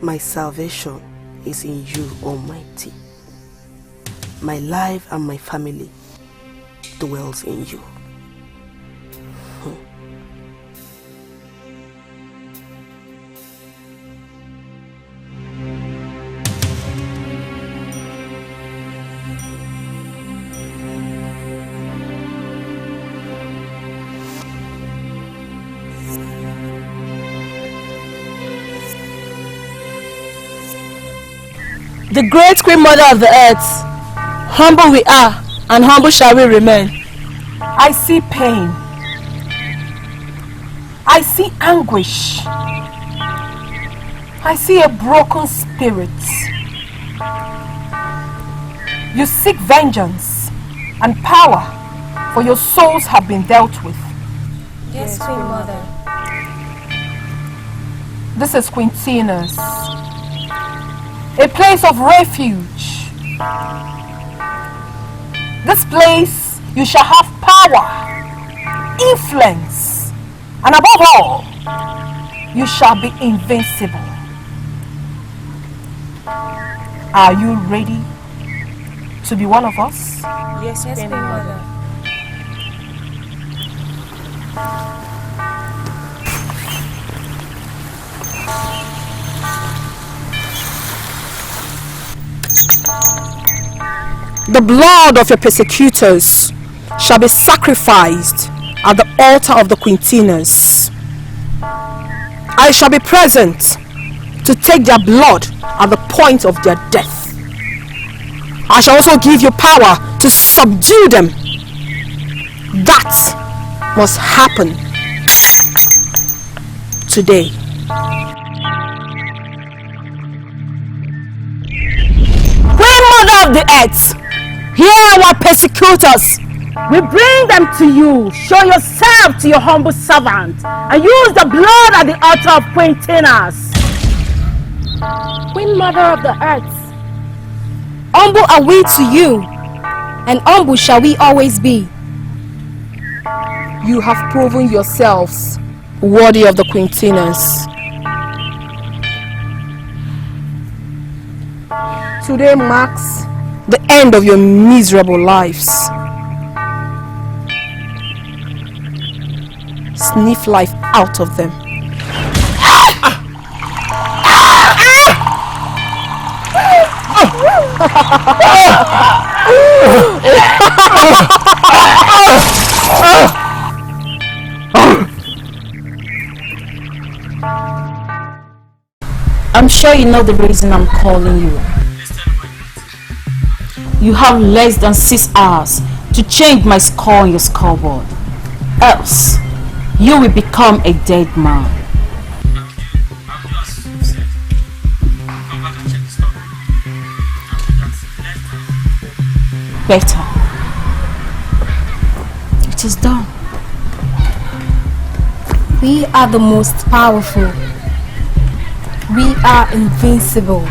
My salvation is in you, Almighty. My life and my family dwells in you. The great Queen Mother of the earth, humble we are and humble shall we remain. I see pain. I see anguish. I see a broken spirit. You seek vengeance and power, for your souls have been dealt with. Yes, Queen Mother. This is Queen Tina's, a place of refuge. This place you shall have power, influence, and above all, you shall be invincible. Are you ready to be one of us? Yes, Queen Mother. The blood of your persecutors shall be sacrificed at the altar of the Quintinas. I shall be present to take their blood at the point of their death. I shall also give you power to subdue them. That must happen today. Queen Mother of the earth, hear our persecutors. We bring them to you. Show yourself to your humble servant and use the blood at the altar of Quintinas. Queen Mother of the earth, Humble are we to you and humble shall we always be. You have proven yourselves worthy of the Quintinas. Today marks the end of your miserable lives. Sniff life out of them. I'm sure you know the reason I'm calling you. You have less than 6 hours to change my score on your scoreboard. Else, you will become a dead man. Better. It is done. We are the most powerful. We are invincible.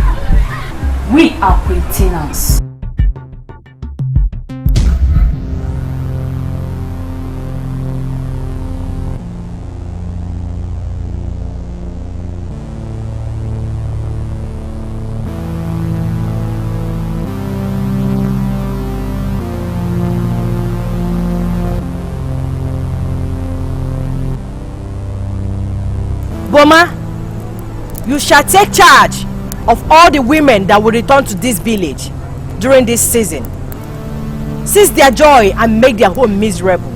We are Quintinas. Boma, you shall take charge of all the women that will return to this village during this season. Seize their joy and make their home miserable.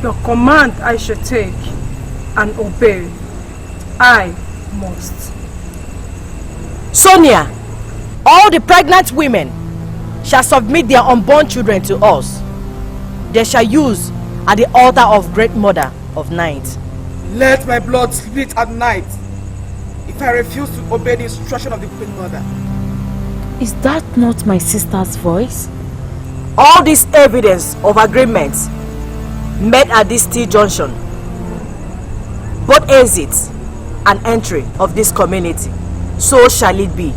Your command I shall take and obey. I must. Sonia, all the pregnant women shall submit their unborn children to us. They shall use at the altar of Great Mother of Night. Let my blood split at night if I refuse to obey the instruction of the Queen Mother. Is that not my sister's voice? All this evidence of agreements met at this T-junction, both exits and entry of this community, so shall it be.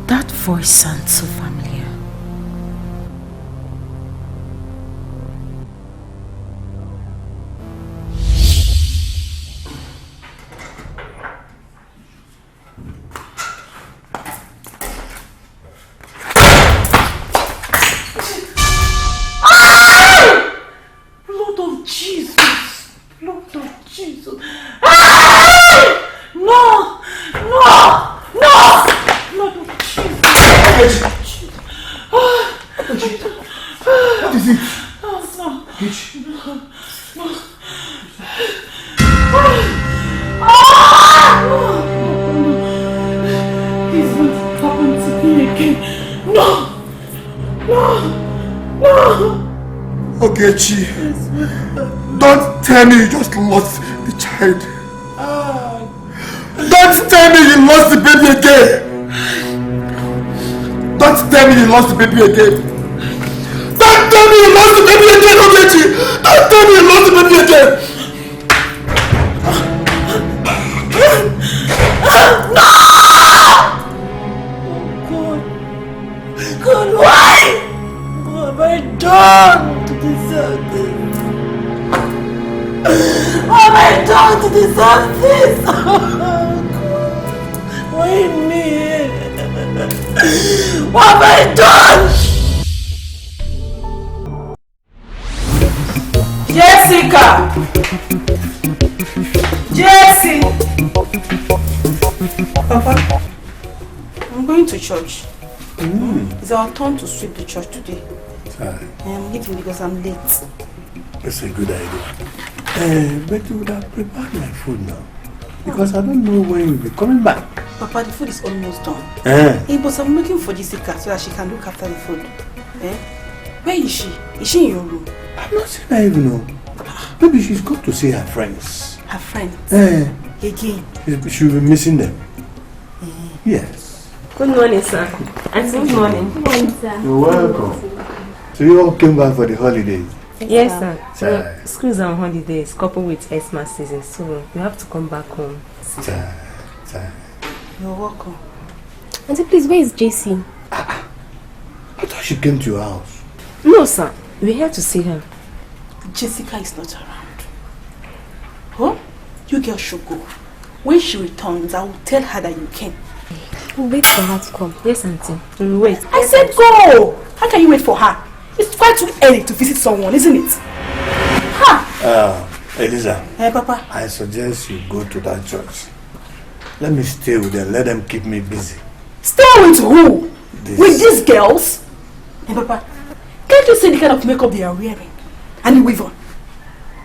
That voice sounds so familiar. Blood of Jesus! Blood of Jesus! No! No! No! Blood of Jesus! What is it? Peach. This won't happen to me again. No! No! No! Ogechi, don't tell me you just lost the child. Don't tell me you lost the baby again. Don't tell me you lost the baby again. Don't tell me you lost the baby again, Ogechi. Don't tell me you lost the baby again. No! God, why? What have I done to deserve this? What have I done to deserve this? Oh, God. Why me? What have I done? Jessica! Jessie! Papa, I'm going to church. It's our turn to sweep the church today. I'm leaving because I'm late. That's a good idea. But you would have prepared my food now. Because I don't know when you'll be coming back. Papa, the food is almost done. But I'm looking for Jessica so that she can look after the food. Where is she? Is she in your room? I've not seen her even know. Maybe she's got to see her friends. Her friends? Again? She'll be missing them. Yes. Good morning, sir. Good morning. Good morning, sir. You're welcome. So you all came back for the holidays? Yes, sir. So, schools are on holidays, coupled with Xmas season, so you have to come back home. You're welcome. Auntie, please, where is JC? I thought she came to your house. No, sir. We're here to see her. Jessica is not around. Oh, you girls should go. When she returns, I will tell her that you came. We'll wait for her to come. Yes, auntie. We'll wait. I said go! How can you wait for her? It's quite too early to visit someone, isn't it? Ha! Eliza. Hey, Papa. I suggest you go to that church. Let me stay with them. Let them keep me busy. Stay with who? With these girls? Hey, Papa. Can't you see the kind of makeup they are wearing? And the weave on?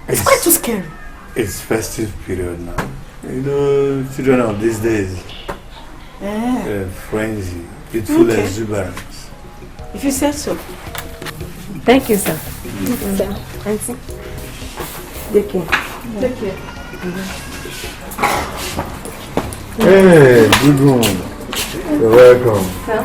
It's quite too scary. It's festive period now. You know, children of these days. Frenzy, youthful exuberance. If you say so. Thank you, sir. Auntie. Take care. Take care. Hey, good one. You're welcome. Sir,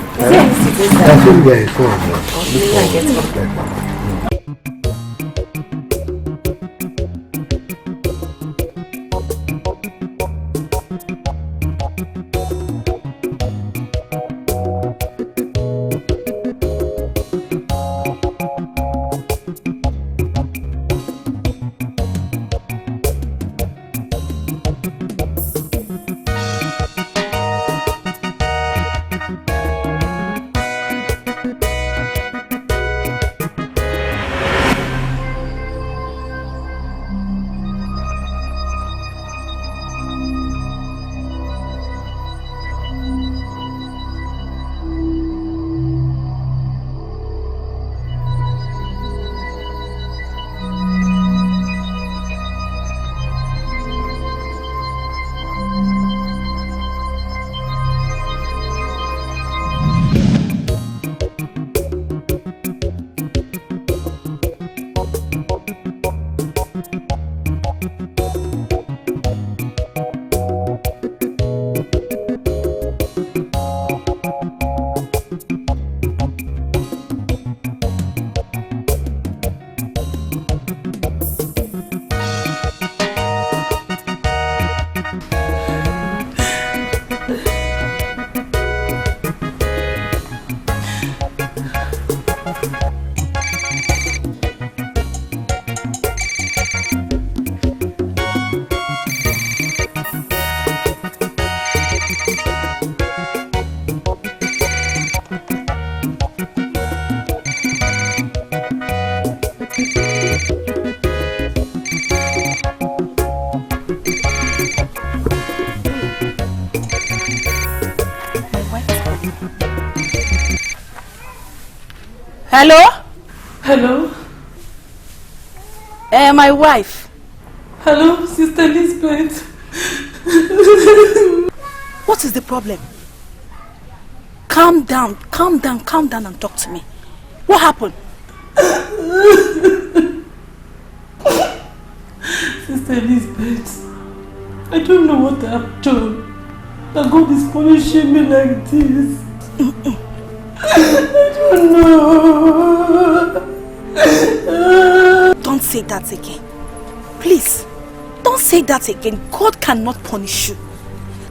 Hello? Hello? My wife. Hello, Sister Elizabeth. What is the problem? Calm down and talk to me. What happened? Sister Elizabeth, I don't know what I've done. That God is punishing me like this. I don't know. Don't say that again. Please, don't say that again. God cannot punish you.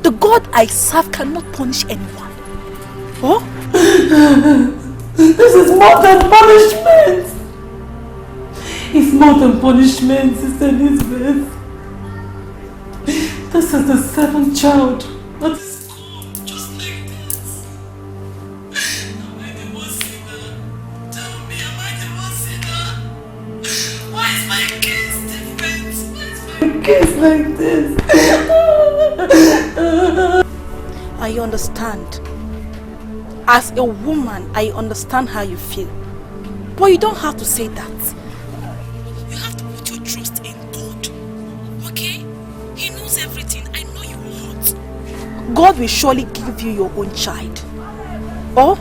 The God I serve cannot punish anyone. Oh? This is more than punishment. It's more than punishment, Sister Elizabeth. This is the seventh child that is born just like this. Am I the worst sinner? Tell me, am I the worst sinner? Why is my case different? Why is my case like this? I understand. As a woman, I understand how you feel. But you don't have to say that. You have to put your trust in God. Okay? He knows everything. I know you won't. God will surely give you your own child. Oh?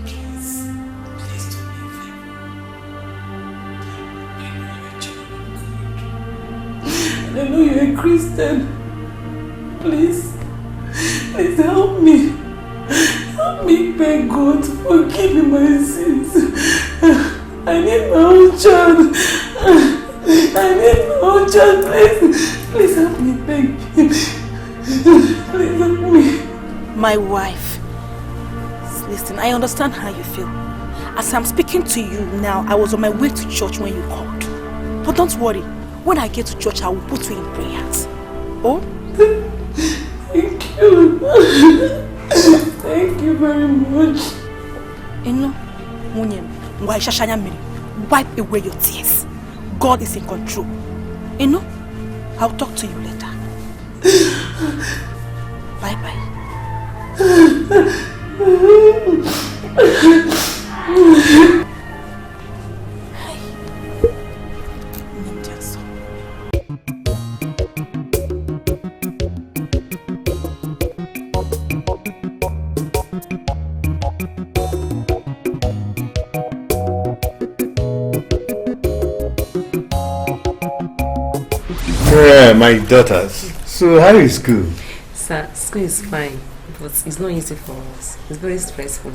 Please do me a favor. Christian. Please. Please help me. Help me beg God to forgive me my sins. I need my own child. I need my own child. Please help me beg him. Please help me. My wife. Listen, I understand how you feel. As I'm speaking to you now, I was on my way to church when you called. But don't worry. When I get to church, I will put you in prayers. Oh? Thank you. Thank you very much. Wipe away your tears. God is in control. I'll talk to you later. Bye-bye. Yeah, my daughters. So how is school? Sir, school is fine, but it's not easy for us. It's very stressful.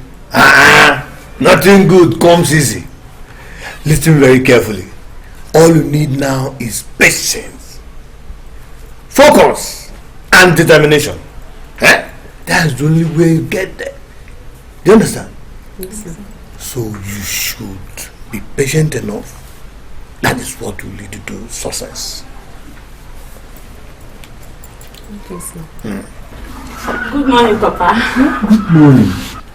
Nothing good comes easy. Listen very carefully. All you need now is patience, focus, and determination. That's the only way you get there. Do you understand? Yes, sir. So you should be patient enough. That is what will lead you to success. Okay, sir. Good morning, Papa. Good morning.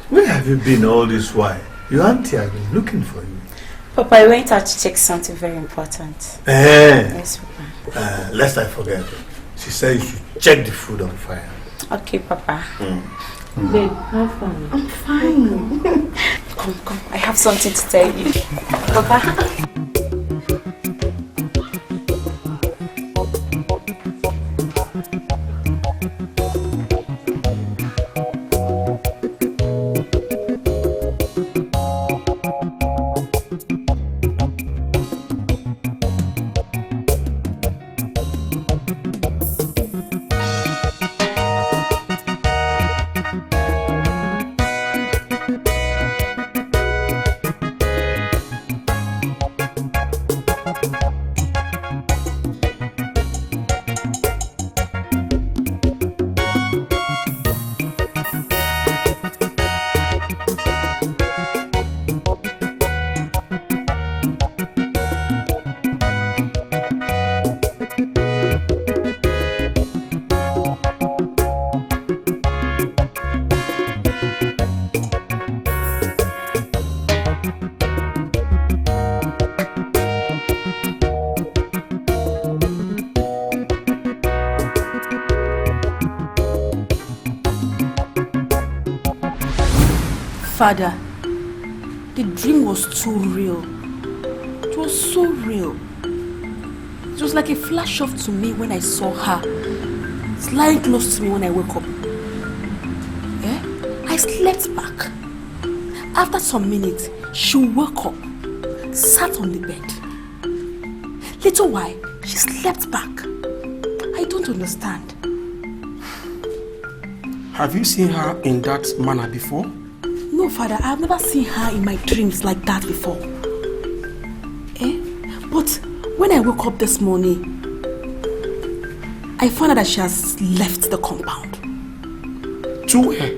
Where have you been all this while? Your auntie has been looking for you. Papa, I went out to check something very important. Yes, Papa. Lest I forget. She said you should check the food on fire. Okay, Papa. Babe, how fun? I'm fine. Come. I have something to tell you. Papa. Father, the dream was too real. It was so real. It was like a flash off to me when I saw her. It's lying close to me when I woke up. I slept back. After some minutes, she woke up, sat on the bed. Little while, she slept back. I don't understand. Have you seen her in that manner before? No, Father, I've never seen her in my dreams like that before. But when I woke up this morning, I found out that she has left the compound. To where?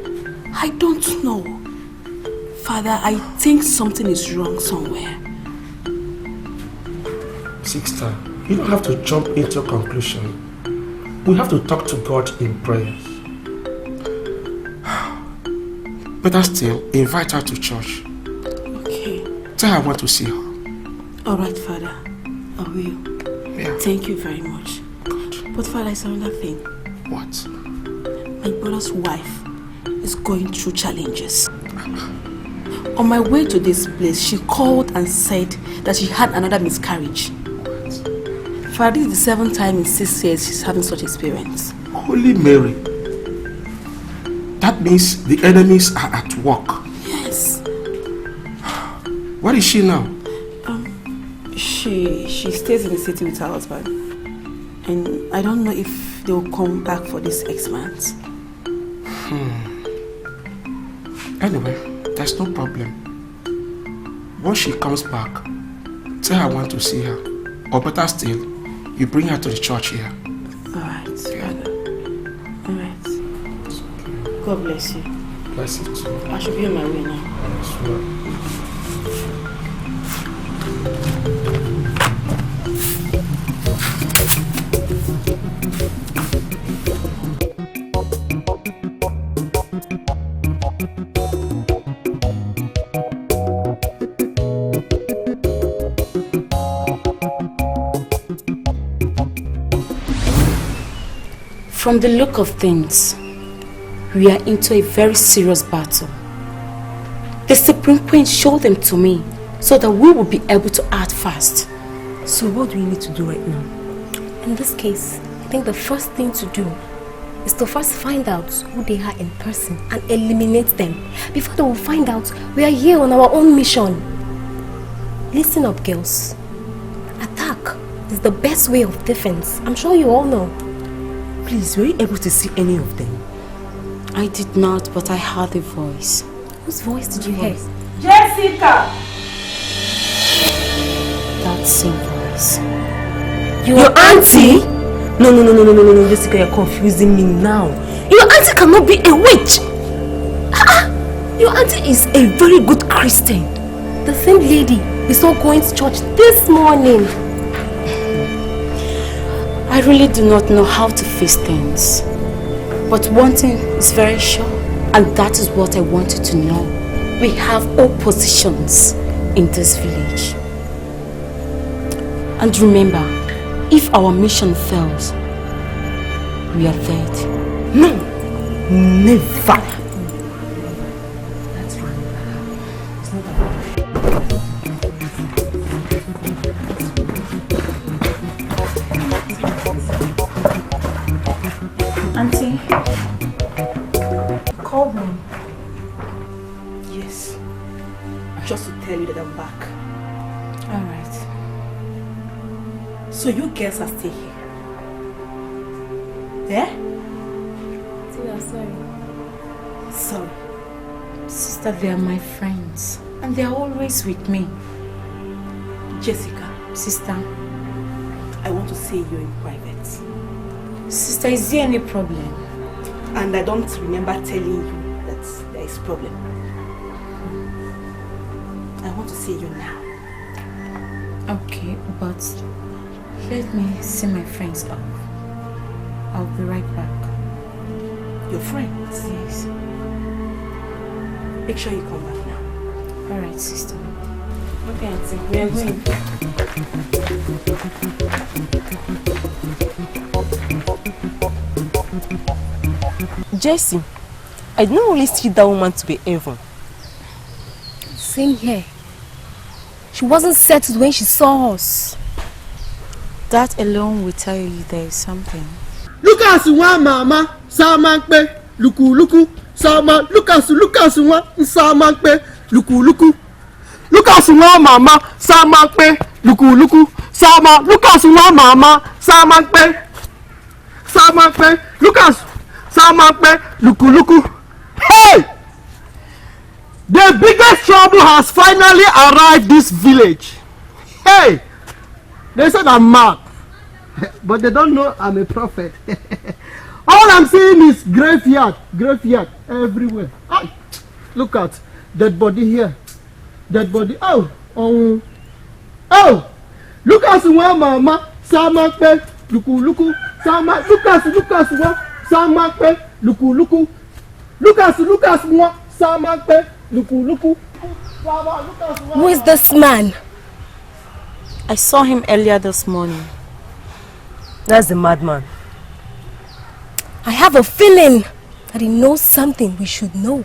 I don't know. Father, I think something is wrong somewhere. Sister, you don't have to jump into a conclusion. We have to talk to God in prayers. Better still, invite her to church. Okay. Tell her I want to see her. All right, Father. I will. Yeah. Thank you very much. Good. But Father, it's another thing. What? My brother's wife is going through challenges. On my way to this place, she called and said that she had another miscarriage. What? Father, this is the 7th time in 6 years she's having such experience. Holy Mary. That means the enemies are at work. Yes. Where is she now? She stays in the city with her husband. And I don't know if they will come back for this X-month. Anyway, there's no problem. Once she comes back, tell her I want to see her. Or better still, you bring her to the church here. Alright, Father. Alright. God bless you. Bless you too. I should be on my way now. Sure. From the look of things, we are into a very serious battle. The Supreme Queen showed them to me so that we will be able to act fast. So what do we need to do right now? In this case, I think the first thing to do is to first find out who they are in person and eliminate them before they will find out we are here on our own mission. Listen up, girls. Attack is the best way of defense. I'm sure you all know. Please, were you able to see any of them? I did not, but I heard a voice. Whose voice did you hear? Jessica! That same voice. Your auntie? No, Jessica, you're confusing me now. Your auntie cannot be a witch. Your auntie is a very good Christian. The same lady we saw going to church this morning. I really do not know how to face things. But one thing is very sure, and that is what I wanted to know. We have all positions in this village. And remember, if our mission fails, we are dead. No, never. That's right. It's not that. Auntie, call me. Yes, just to tell you that I'm back. Alright. So you girls are still here? Yeah? We are sorry. Sorry. Sister, they are my friends. And they are always with me. Jessica, Sister. I want to see you in private. Sister, is there any problem? And I don't remember telling you that there is problem. I want to see you now. Okay, but let me see my friends off. I'll be right back. Your friends? Yes. Make sure you come back now. Alright, sister. Okay, auntie. We are going. Jessie, I didn't really see that woman to be evil. Same here. She wasn't settled when she saw us. That alone will tell you there is something. Lucas one mama, Samanpe, Luku, Sama, Lucas one, Samanpe, Luku. Lucas one mama, Samanpe, Luku, Sama, Lucas one mama, Samanpe, Lucas, Samanpe, Luku. Hey! The biggest trouble has finally arrived this village. Hey! They said I'm mad, but they don't know I'm a prophet. All I'm seeing is graveyard everywhere. Ah, look at dead body here, dead body. Oh, look at one mama, Samakpe, Luku, Sama, Lucas one, Samakpe, Luku, Lucas one, Samakpe, Luku. Who is this man? I saw him earlier this morning. That's the madman. I have a feeling that he knows something we should know.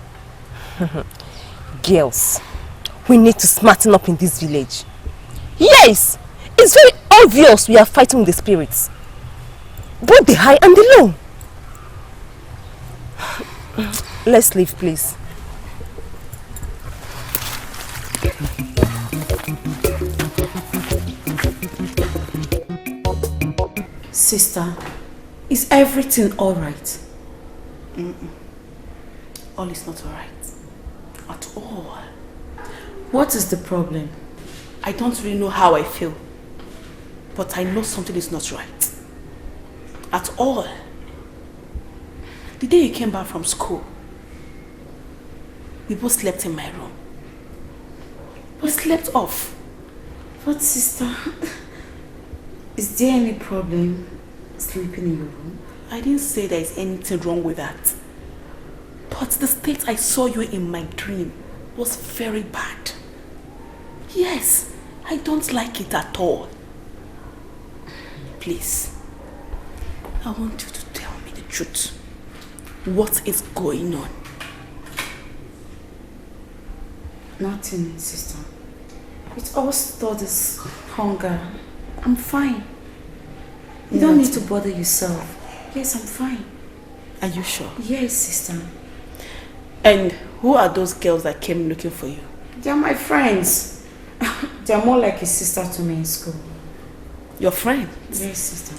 Girls, we need to smarten up in this village. Yes, it's very obvious we are fighting with the spirits. Both the high and the low. Let's leave, please. Sister, is everything alright? All is not alright. At all. What is the problem? I don't really know how I feel. But I know something is not right. At all. The day you came back from school, we both slept in my room. We slept off. But sister, is there any problem sleeping in your room? I didn't say there is anything wrong with that. But the state I saw you in my dream was very bad. Yes, I don't like it at all. Please, I want you to tell me the truth. What is going on? Nothing, sister. It's all this hunger. I'm fine. You don't need to bother yourself. Yes, I'm fine. Are you sure? Yes, sister. And who are those girls that came looking for you? They're my friends. They're more like a sister to me in school. Your friends? Yes, sister.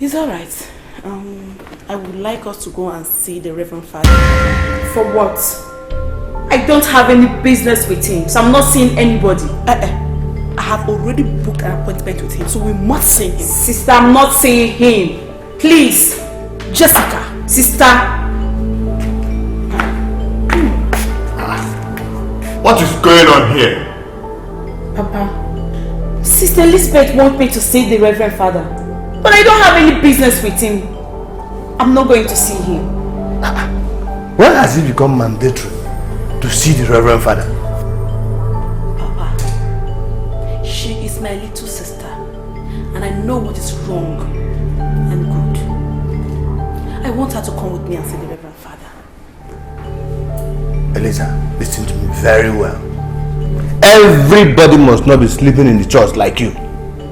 It's alright. I would like us to go and see the Reverend Father. For what? I don't have any business with him, so I'm not seeing anybody. I have already booked an appointment with him, so we must see him. Sister, I'm not seeing him. Please. Jessica. Sister. What is going on here? Papa, Sister Elizabeth wants me to see the Reverend Father, but I don't have any business with him. I'm not going to see him. When has it become mandatory to see the Reverend Father? Papa, she is my little sister, and I know what is wrong and good. I want her to come with me and see the Reverend Father. Eliza, listen to me very well. Everybody must not be sleeping in the church like you.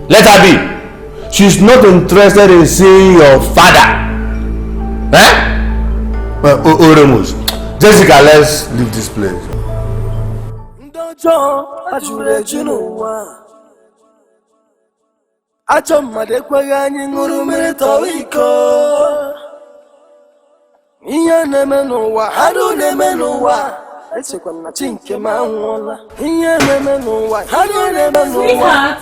Let her be. She's not interested in seeing your father. Oremus. Jessica, let's leave this place. Sweetheart.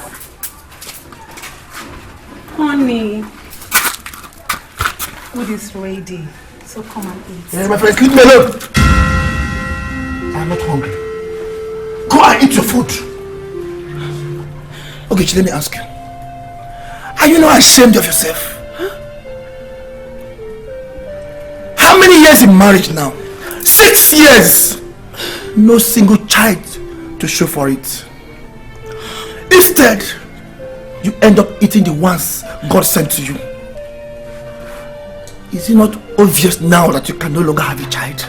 Honey. Food is ready. So come and eat. Yeah, my friends, leave me alone. I'm not hungry. Go and eat your food. Okay, let me ask you. Are you not ashamed of yourself? How many years in marriage now? 6 years! No single child to show for it. Instead, you end up eating the ones God sent to you. Is it not obvious now that you can no longer have a child?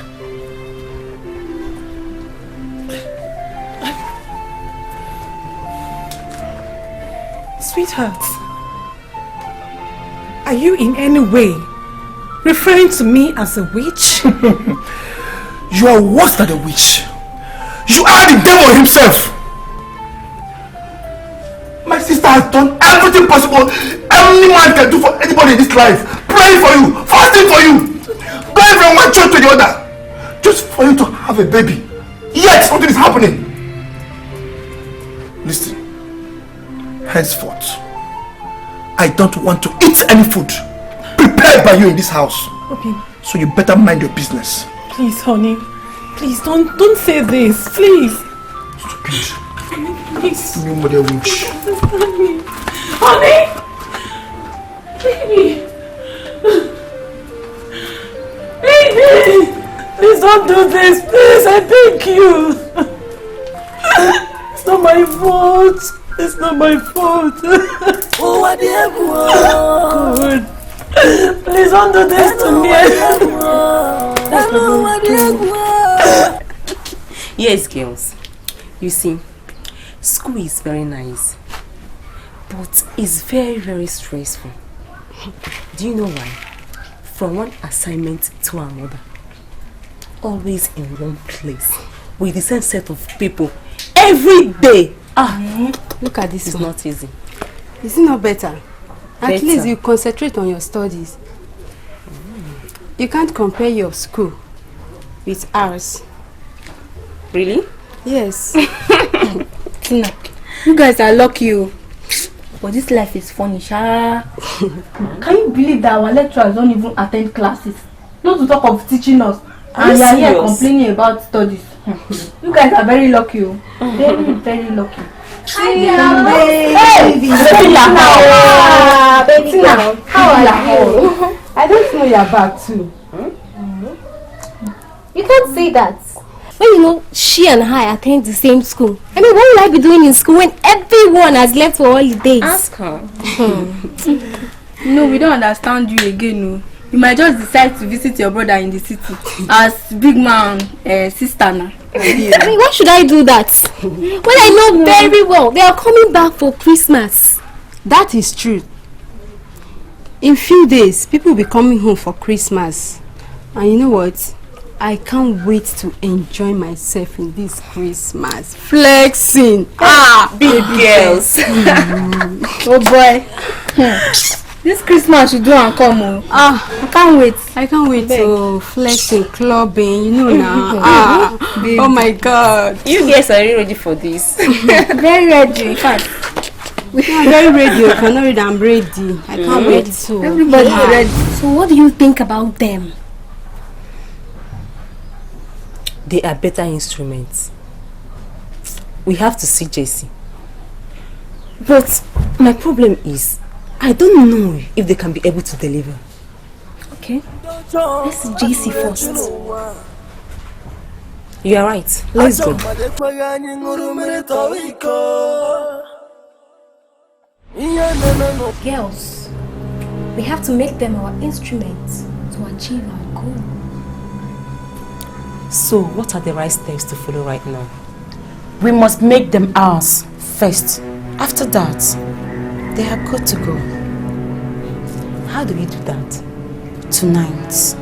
Sweetheart, are you in any way referring to me as a witch? You are worse than a witch. You are the devil himself. My sister has done everything possible any man can do for anybody in this life. Praying for you, fasting for you, going from one church to the other, just for you to have a baby. Yet something is happening. Listen, henceforth, I don't want to eat any food prepared by you in this house. Okay. So you better mind your business. Please, honey. Please, don't say this. Please. Stupid. Please. You mother witch. Understand me. Honey! Baby! Baby! Please don't do this. Please, I beg you. It's not my fault. It's not my fault. Oh, what the Good. Please don't do this to me. Yes, girls. You see, school is very nice, but it's very, very stressful. Do you know why? From one assignment to another, always in one place, with the same set of people, every day. Look at this. It's not easy. Is it not better? At least you concentrate on your studies. You can't compare your school with ours. Really? Yes. Tina, you guys are lucky. But this life is funny, Sha. Can you believe that our lecturers don't even attend classes? Not to talk of teaching us. And you are here complaining about studies. You guys are very lucky. Very, very lucky. Hey, baby. Baby girl. How are you? I don't know you're back too. You can't say that. When you know she and I attend the same school. I mean, what will I be doing in school when everyone has left for holidays? Ask her. No, we don't understand you again. No. You might just decide to visit your brother in the city as big man sister now. I mean, why should I do that? When I know very well they are coming back for Christmas. That is true. In few days, people will be coming home for Christmas. And you know what? I can't wait to enjoy myself in this Christmas. Flexing. Big girls. Oh boy. This Christmas you do and come. I can't wait. I can't wait to flexing, clubbing, you know now. Oh my God. You guys are really ready for this. Very ready. In fact, I'm very ready. If you're not ready, I'm ready. I can't wait to. Everybody is ready. So what do you think about them? They are better instruments. We have to see JC. But my problem is, I don't know if they can be able to deliver. Okay. Let's see JC first. You are right. Let's go. Girls, we have to make them our instruments to achieve our goal. So, what are the right steps to follow right now? We must make them ours first. After that, they are good to go. How do we do that? Tonight.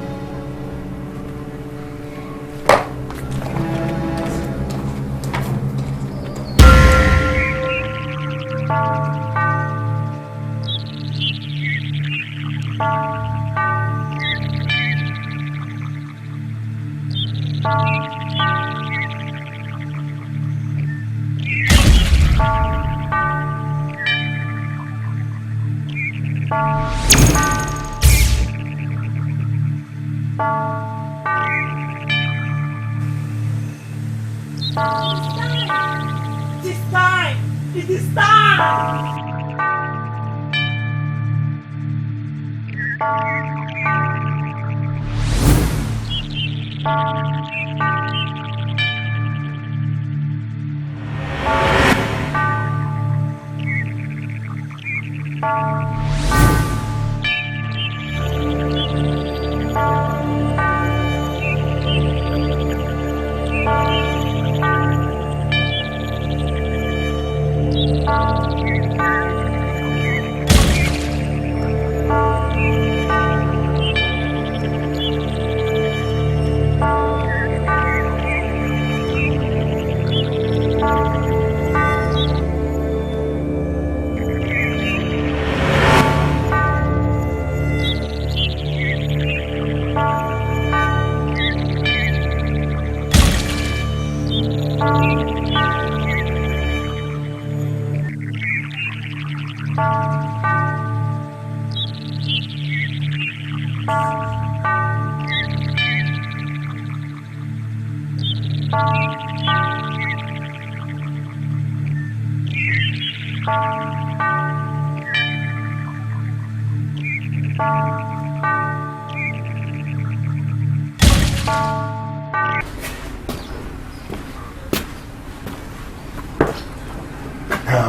It is time!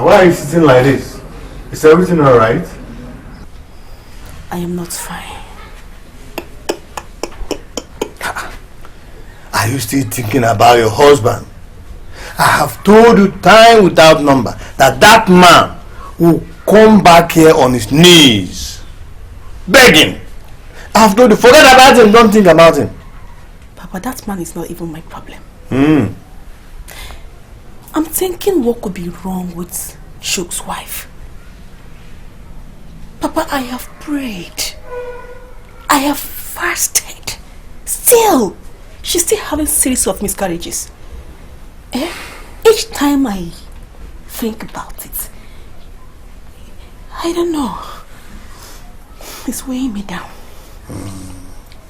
Why are you sitting like this? Is everything alright? I am not fine. Are you still thinking about your husband? I have told you time without number that that man will come back here on his knees, begging. I've told you, forget about him, don't think about him. Papa, that man is not even my problem. Hmm. I'm thinking what could be wrong with Shuk's wife. Papa, I have prayed. I have fasted. Still, she's still having series of miscarriages. Each time I think about it, I don't know. It's weighing me down.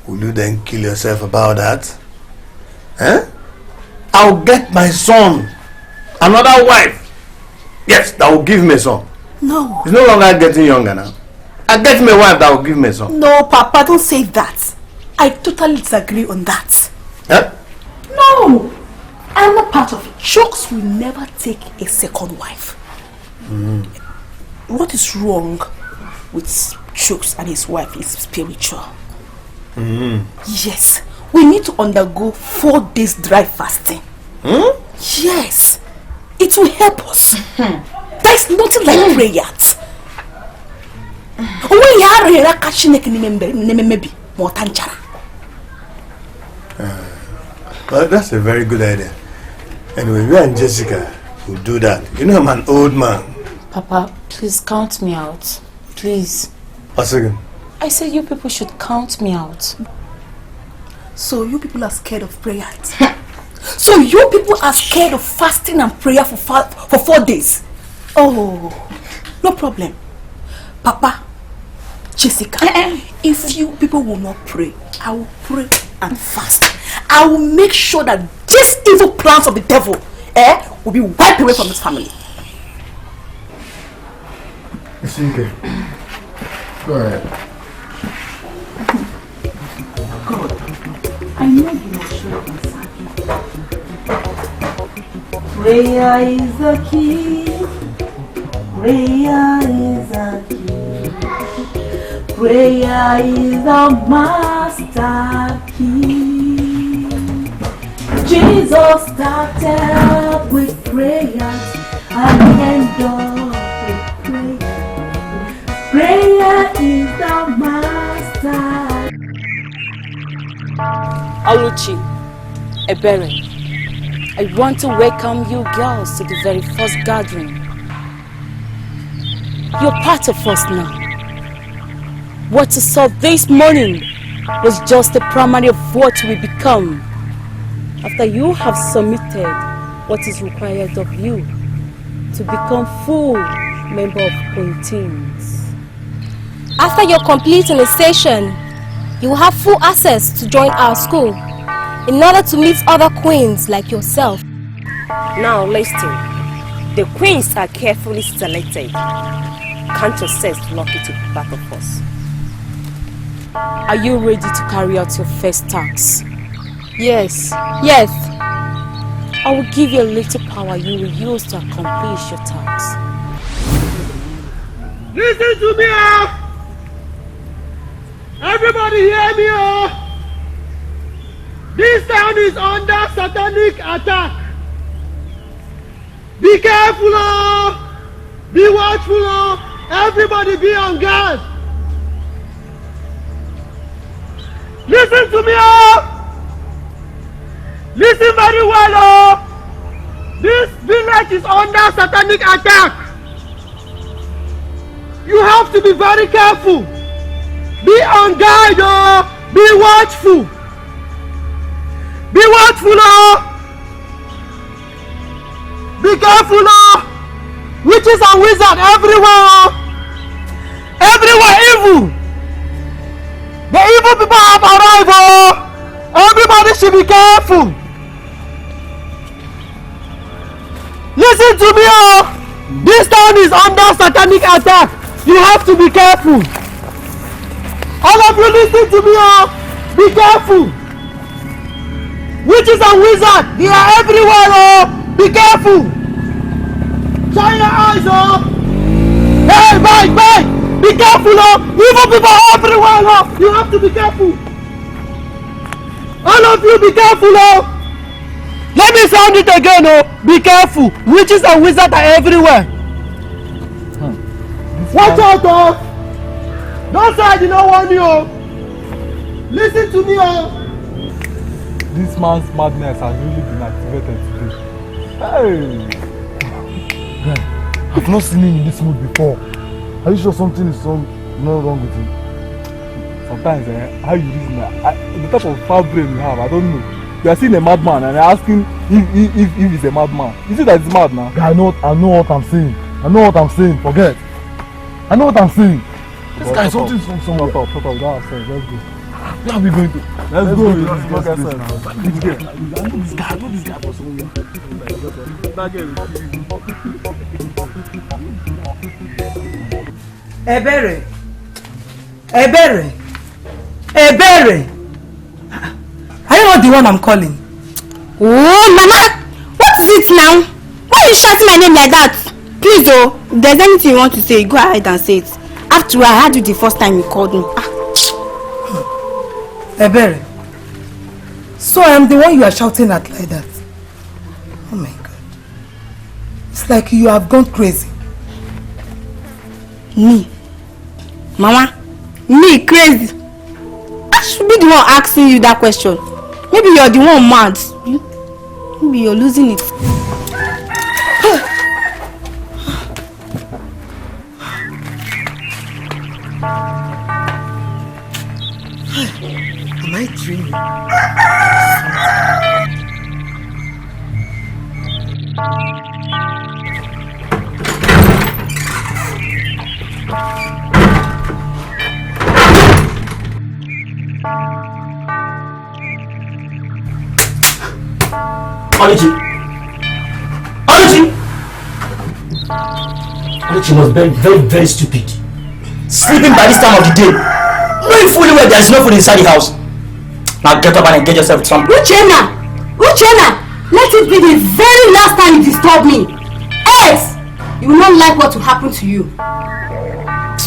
Will you then kill yourself about that? I'll get my son another wife. Yes, that will give me a son. No. He's no longer getting younger now. I'll get me a wife that will give me a son. No, Papa, don't say that. I totally disagree on that. Huh? No, I'm not part of it. Chooks will never take a second wife. What is wrong with Chooks and his wife is spiritual. Yes, we need to undergo 4 days dry fasting. Yes, it will help us. There is nothing like prayers. Well, that's a very good idea. Anyway, you and Jessica will do that. You know I'm an old man. Papa, please count me out. Please. What's again? I said you people should count me out. So you people are scared of prayers? So you people are scared of fasting and prayer for 4 days? Oh, no problem. Papa, Jessica, if you people will not pray, I will pray and fast. I will make sure that these evil plans of the devil will be wiped away from this family. It's okay. Go ahead. God, I know you are sure prayer is the key. Prayer is the key. Prayer is the master key. Jesus started with prayers and ended with prayer. Prayer is the master. Oluchi, Ebere, I want to welcome you girls to the very first gathering. You're part of us now. What you saw this morning was just a primary of what we become after you have submitted what is required of you to become full member of Queen's. After your complete initiation, you will have full access to join our school in order to meet other queens like yourself. Now listen, the queens are carefully selected. Count yourselves lucky to be part of us. Are you ready to carry out your first task? Yes. Yes. I will give you a little power you will use to accomplish your task. Listen to me, Everybody hear me, This town is under satanic attack. Be careful, Be watchful, Everybody be on guard. Listen to me, Listen very well, This village is under satanic attack. You have to be very careful. Be on guard, Be watchful. Be watchful, Be careful, Witches and wizards everywhere, Everywhere evil. The evil people have arrived, Everybody should be careful. Listen to me, This town is under satanic attack. You have to be careful. All of you listen to me, Be careful. Witches and wizards, they are everywhere, Be careful. Shine your eyes, Hey, bye. Be careful, Evil people are everywhere, You have to be careful. All of you be careful, Let me sound it again, Be careful. Witches and wizards are everywhere. Watch out, Don't say I did not warn you. Listen to me, This man's madness has really been activated today. Hey! I've not seen him in this mood before. Are you sure something is wrong nothing wrong with him. Sometimes how you reason that, the type of foul brain you have, I don't know. You are seeing a madman and asking if he's a madman. You see that he's mad now? I know what I'm saying. I know what I'm saying. Forget. I know what I'm saying. This guy is something from somewhere. Shut up. Let's go. Where are we going to? Let's go. I know this guy for somewhere. That girl is Ebere! Are you not the one I'm calling? Oh, Mama! What is it now? Why are you shouting my name like that? Please, oh, if there's anything you want to say, go ahead and say it. After all, I heard you the first time you called me. Ebere, so I am the one you are shouting at like that? Oh my God. It's like you have gone crazy. Me? Mama? Me crazy? I should be the one asking you that question. Maybe you're the one mad. Maybe you're losing it. Am I dreaming? Oluchi was very stupid. Sleeping by this time of the day, knowing fully well there is no food inside the house. Now get up and engage yourself with something. Uchenna! Let it be the very last time you disturb me. Else, you will not like what will happen to you.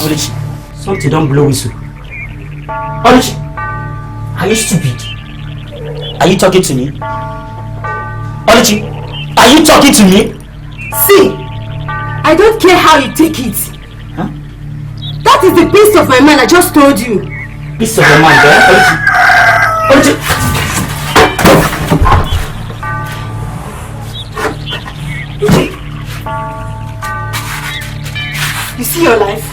Oluchi, something don't blow whistle. Oluchi, are you stupid? Are you talking to me? Oluchi, are you talking to me? See, I don't care how you take it. Huh? That is the peace of my mind I just told you. Peace of your mind, eh? Oluchi. You see your life?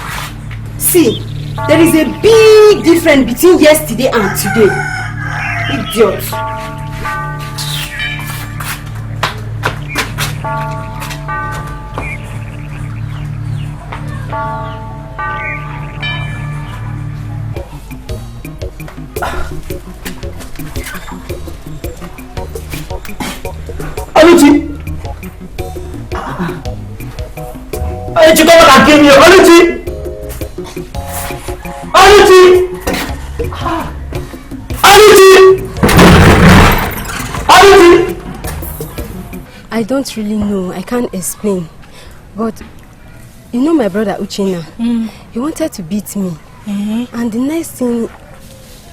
See, there is a big difference between yesterday and today. Idiot. Oluchi, come back and give me your Oluchi! I don't really know. I can't explain. But you know my brother Uchenna, he wanted to beat me. And the next thing,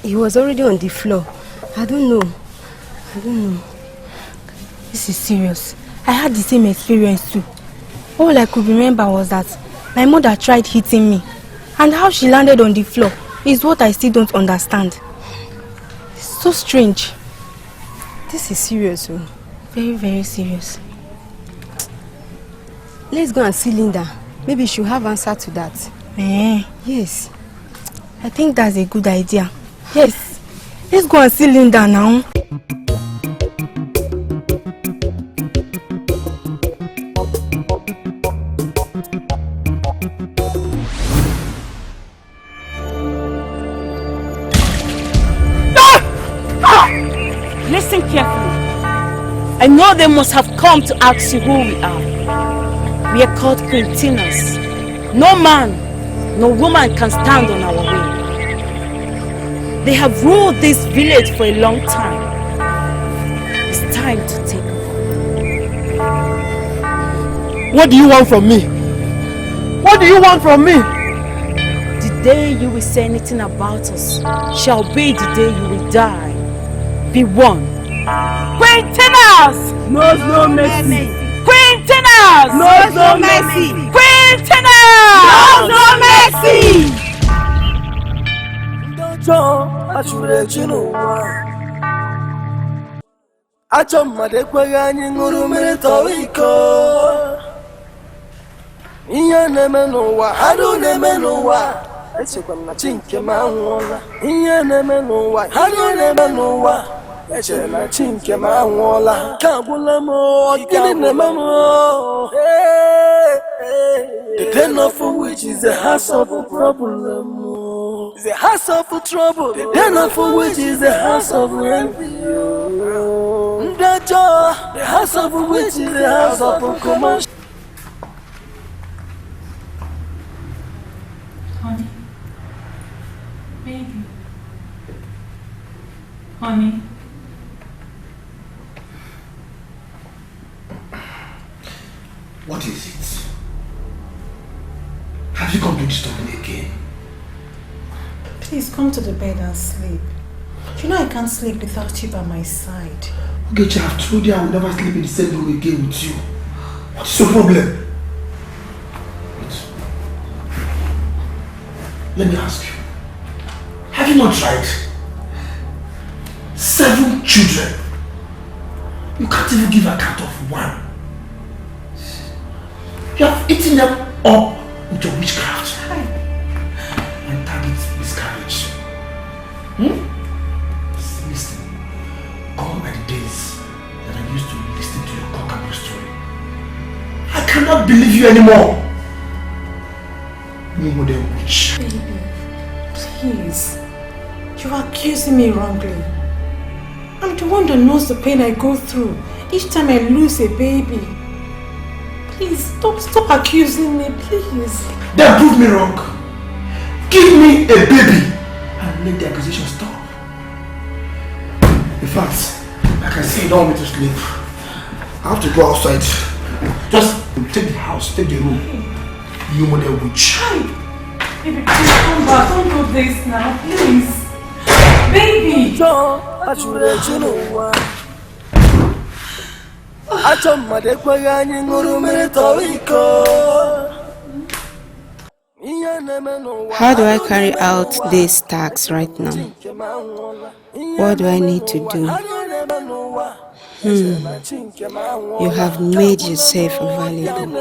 he was already on the floor. I don't know. This is serious. I had the same experience too. All I could remember was that my mother tried hitting me, and how she landed on the floor is what I still don't understand. It's so strange. This is serious. Oh. Very, very serious. Let's go and see Linda. Maybe she'll have answer to that. Yes. I think that's a good idea. Yes. Let's go and see Linda now. Listen carefully. I know they must have come to ask you who we are. We are called Quintinas. No man, no woman can stand on our way. They have ruled this village for a long time. It's time to take over. What do you want from me? What do you want from me? The day you will say anything about us shall be the day you will die. Be one. Quintinas! Knows no mercy. Quintinas! Knows no mercy. Quintinas! Knows no mercy. Achọ mmadụ ekweghị anyị ṅụrụ mmiri tọrọ iko. Ihe na-eme n'ụwa, arụ na-eme n'ụwa. echekwa m na chi nke m anwụọla ihe na-eme n'ụwa ihe na-eme n'ụwa echere na chi nke m anwụọla ka agwụla m gịnị na-eme m the den of which is the house of a problem, the house of trouble, the den of which is the house of envy, the house of which is the house of commotion. Honey. Baby. Honey. What is it? Have you come to disturb me again? Please come to the bed and sleep. You know I can't sleep without you by my side. Okay, I've told you I will never sleep in the same room again with you. What's your problem? Wait. Let me ask you. Have you not tried? 7 children. You can't even give account of 1. You have eaten them up with your witchcraft. And target miscarriage. Listen, gone are the days that I used to listen to your cockapoo story. I cannot believe you anymore. You modern witch. Baby, please. You are accusing me wrongly. I'm the one that knows the pain I go through each time I lose a baby. Please, stop accusing me, please. Then prove me wrong. Give me a baby and let the accusation stop. In fact, like I say, you don't want me to sleep. I have to go outside. Just take the house, take the room. You model witch. Baby, please come back. Don't do this now, please. Baby! How do I carry out these tasks right now? What do I need to do? You have made yourself valuable.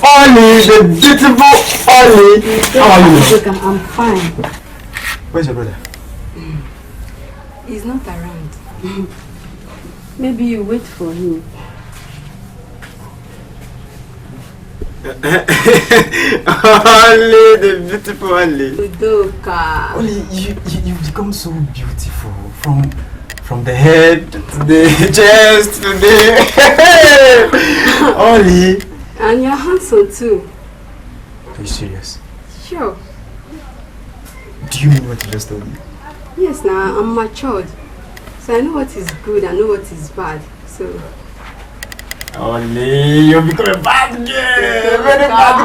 Ollie, the beautiful Ollie. How are you? I'm fine. Where's your brother? He's not around. Maybe you wait for him. Ollie, the beautiful Ollie. Udoka. Ollie, you become so beautiful from the head to the chest to the Ollie. And you're handsome too. Are you serious? Sure. Do you mean what you just told me? Yes, now I'm matured. So I know what is good, I know what is bad. So Ollie, you become a bad girl, very bad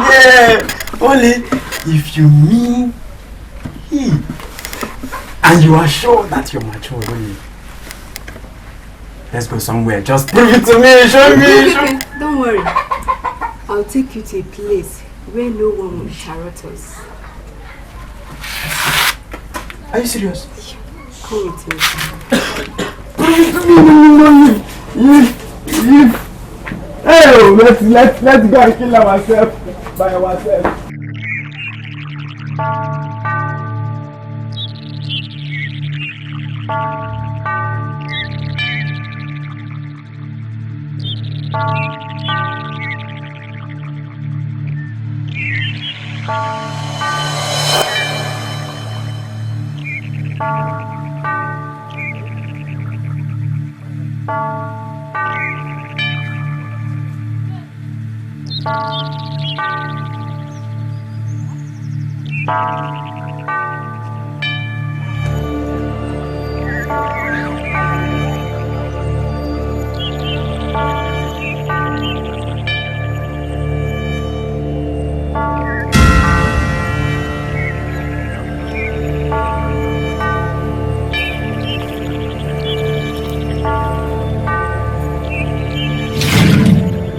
girl. Ollie, if you mean he, and you are sure that you're mature, Ollie, let's go somewhere. Just prove it to me. Show me. Okay. Don't worry. I'll take you to a place where no one will interrupt us. Are you serious? Come with me. Hey, let's go and kill ourselves by ourselves.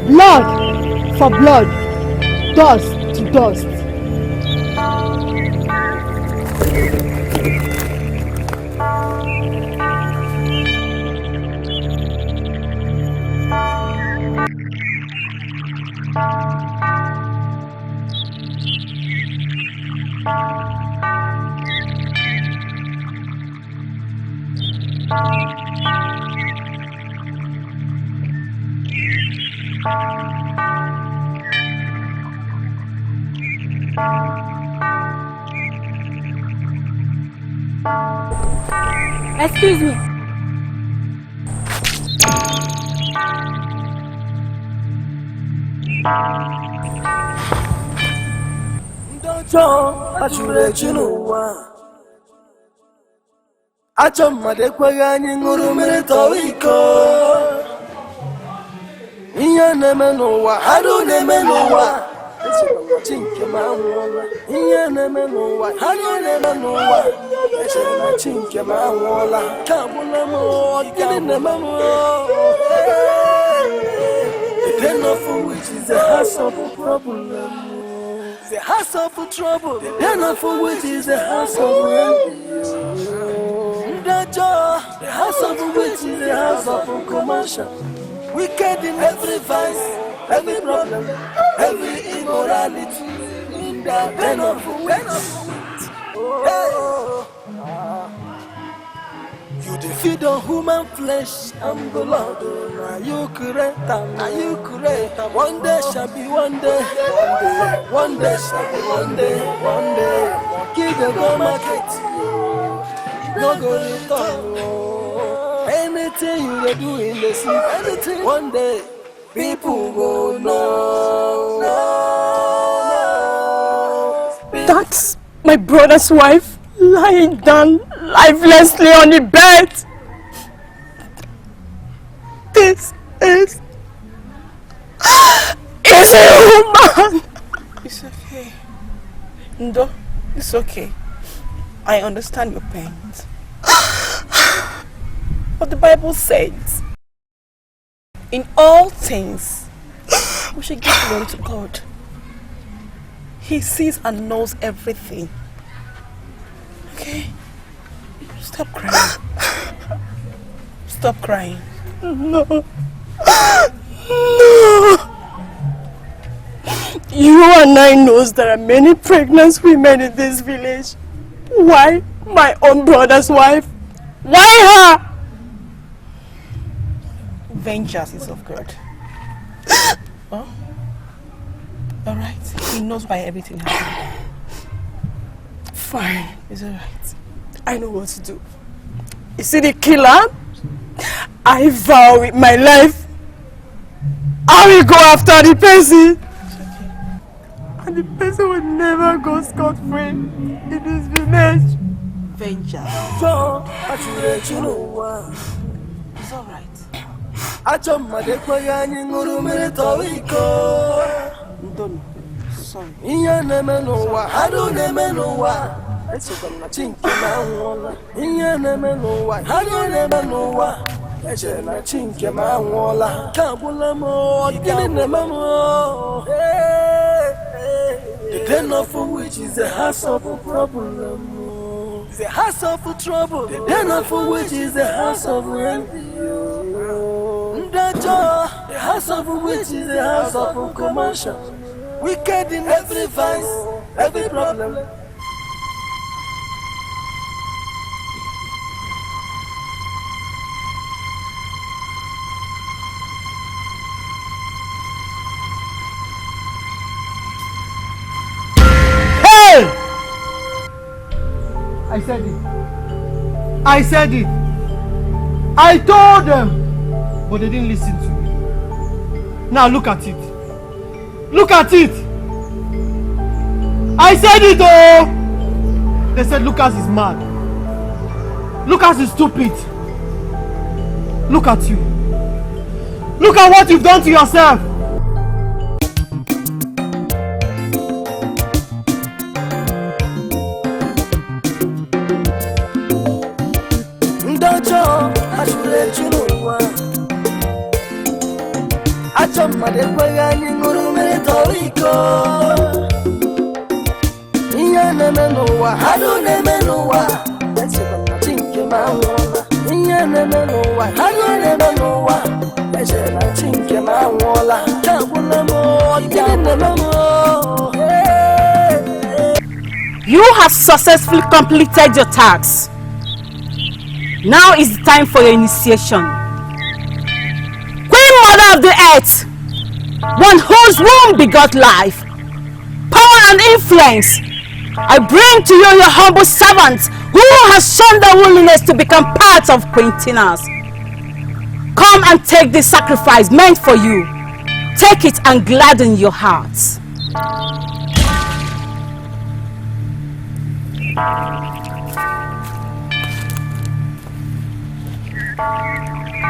Blood for blood, dust to dust. Excuse me. Achọ mmadụ ekweghị anyị ṅụrụ mmiri tọwa iko. Ihe na-eme n'ụwa, arụ na-eme n'ụwa. Chi nke m anwụọla. Ihe na-eme n'ụwa, arụ na-eme n'ụwa. Echere na chi nke m anwụọla. Ka agbụla m, gịnị na-eme m? The den of which is the house of problem. The house of trouble. The den of which is the house of the house of which is the house of commotion. Wicked in every vice, every problem, every immorality. In the den of which. You defeat on human flesh, I'm the Lord. Now you creator, now you creator. One day shall be one day, one day shall be one day, one day. Give the go market, no go return. Anything you do in the sea, anything. One day, people go know. That's my brother's wife lying down lifelessly on the bed. This is a woman. It's okay. Ndo, it's okay. I understand your pains. But the Bible says, in all things, we should give glory to God. He sees and knows everything. Okay? Stop crying. Stop crying. No. No. You and I knows there are many pregnant women in this village. Why my own brother's wife? Why her? Vengeance is of God. Oh? Alright. He knows why everything happened. Fine. It's alright. I know what to do. You see the killer? I vow with my life I will go after the person. And the person will never go scot-free in this village. Vengeance. It's alright. Achọ mmadụ ekweghị anyị ṅụrụ mmiri tọwa iko. Sorry. Ihe na-eme n'ụwa, arụ na-eme n'ụwa. Echekwa na chi nke m anwụọla. Ihe na-eme n'ụwa, arụ na-eme n'ụwa. Echere na chi nke m anwụọla. Ka agbụla m, gịnị na-eme m? The den of which is the house of problem. The house of trouble. The den of which is the house of envy. The house of which is the house of commotion. Wicked in every vice, every problem. Hey! I said it. I said it. I told them, but they didn't listen to me. Now look at it. Look at it. I said it, oh! They said Lucas is mad. Lucas is stupid. Look at you. Look at what you've done to yourself. Achọ mmadụ ekweghị anyị ṅụrụ mmiri tọwa iko. Ihe na-eme n'ụwa, arụ na-eme n'ụwa. Echekwa na chi nke m anwụọla. Ihe na-eme n'ụwa, arụ na-eme n'ụwa. Echere na chi nke m anwụọla. Ka agbụla m, gịnị na-eme m? You have successfully completed your task. Now is the time for your initiation. Queen Mother of the Earth, one whose womb begot life, power and influence, I bring to you your humble servant who has shown the willingness to become part of Quintinas. Come and take this sacrifice meant for you. Take it and gladden your hearts.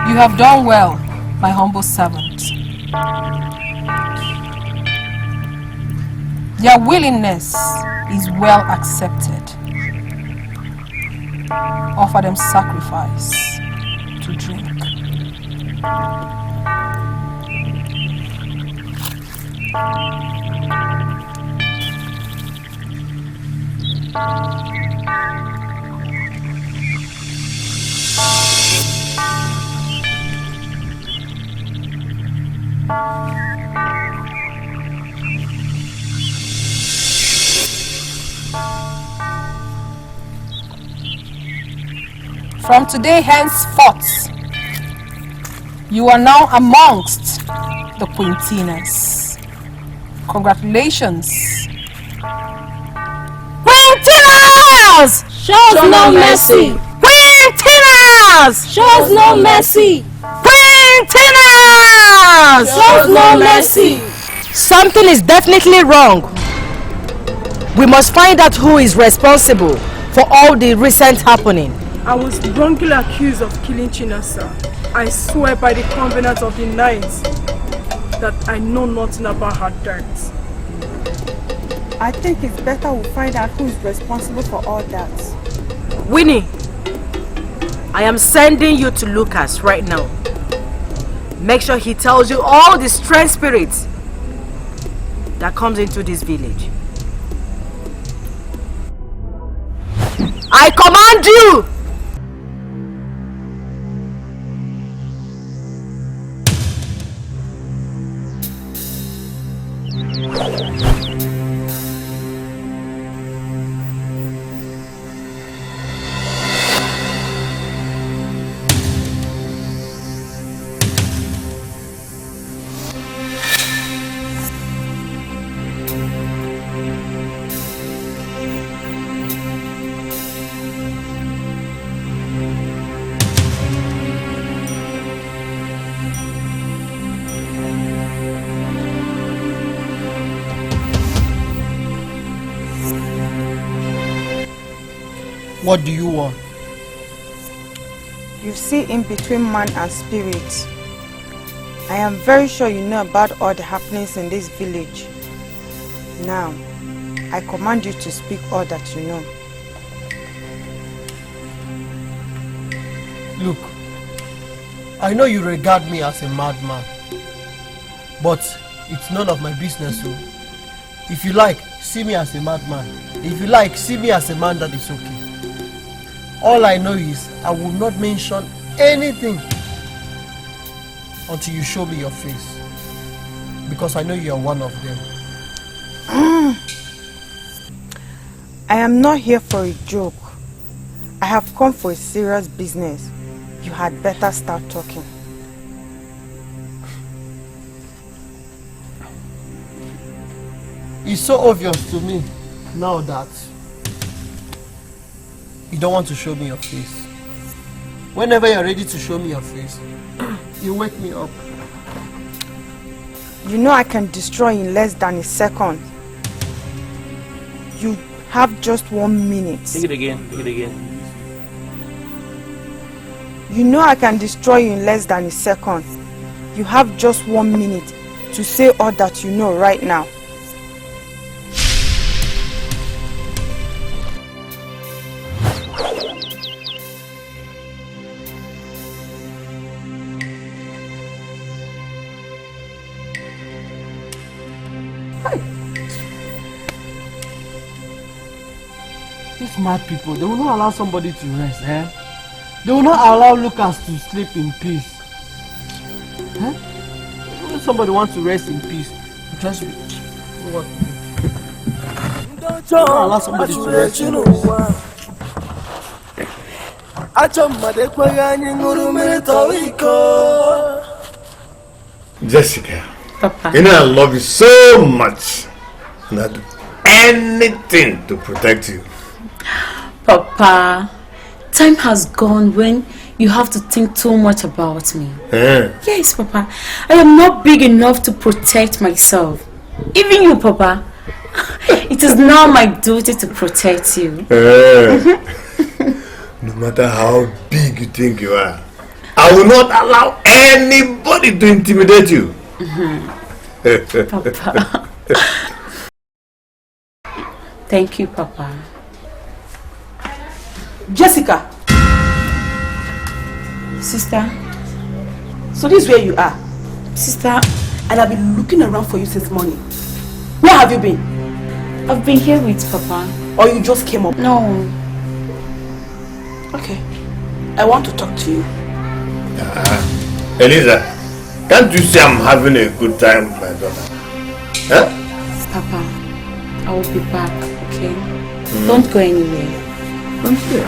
You have done well, my humble servant. Their willingness is well accepted. Offer them sacrifice to drink. From today henceforth, you are now amongst the Quintinas. Congratulations. Quintinas! Shows no mercy. Quintinas! Shows no mercy. Quintinas! Shows no mercy. Something is definitely wrong. We must find out who is responsible for all the recent happening. I was wrongly accused of killing Chinasa. I swear by the covenant of the night that I know nothing about her death. I think it's better we find out who is responsible for all that. Winnie, I am sending you to Lucas right now. Make sure he tells you all the strange spirits that comes into this village. I command you! What do you want? You see in between man and spirit. I am very sure you know about all the happenings in this village. Now, I command you to speak all that you know. Look, I know you regard me as a madman, but it's none of my business. So, if you like, see me as a madman. If you like, see me as a man that is okay. All I know is I will not mention anything until you show me your face, because I know you are one of them. I am not here for a joke. I have come for a serious business. You had better start talking. It's so obvious to me now that you don't want to show me your face. Whenever you're ready to show me your face, you wake me up. You know I can destroy in less than a second. You have just 1 minute. Take it again, take it again. You know I can destroy you in less than a second. You have just 1 minute to say all that you know right now. These mad people, they will not allow somebody to rest, eh? They will not allow Lucas to sleep in peace. Huh? When somebody wants to rest in peace, just what? They will not allow somebody to rest in peace. Jessica, Papa. You know I love you so much, and I'd do anything to protect you. Papa, time has gone when you have to think too much about me. Yes, Papa. I am not big enough to protect myself. Even you, Papa. It is now my duty to protect you. No matter how big you think you are, I will not allow anybody to intimidate you. Papa. Thank you, Papa. Jessica. Sister. So this is where you are? Sister. And I've been looking around for you since morning. Where have you been? I've been here with Papa. Or you just came up? No. Okay. I want to talk to you. Eliza, can't you see I'm having a good time with my daughter? Huh? Papa, I will be back, okay? Don't go anywhere. I'm here.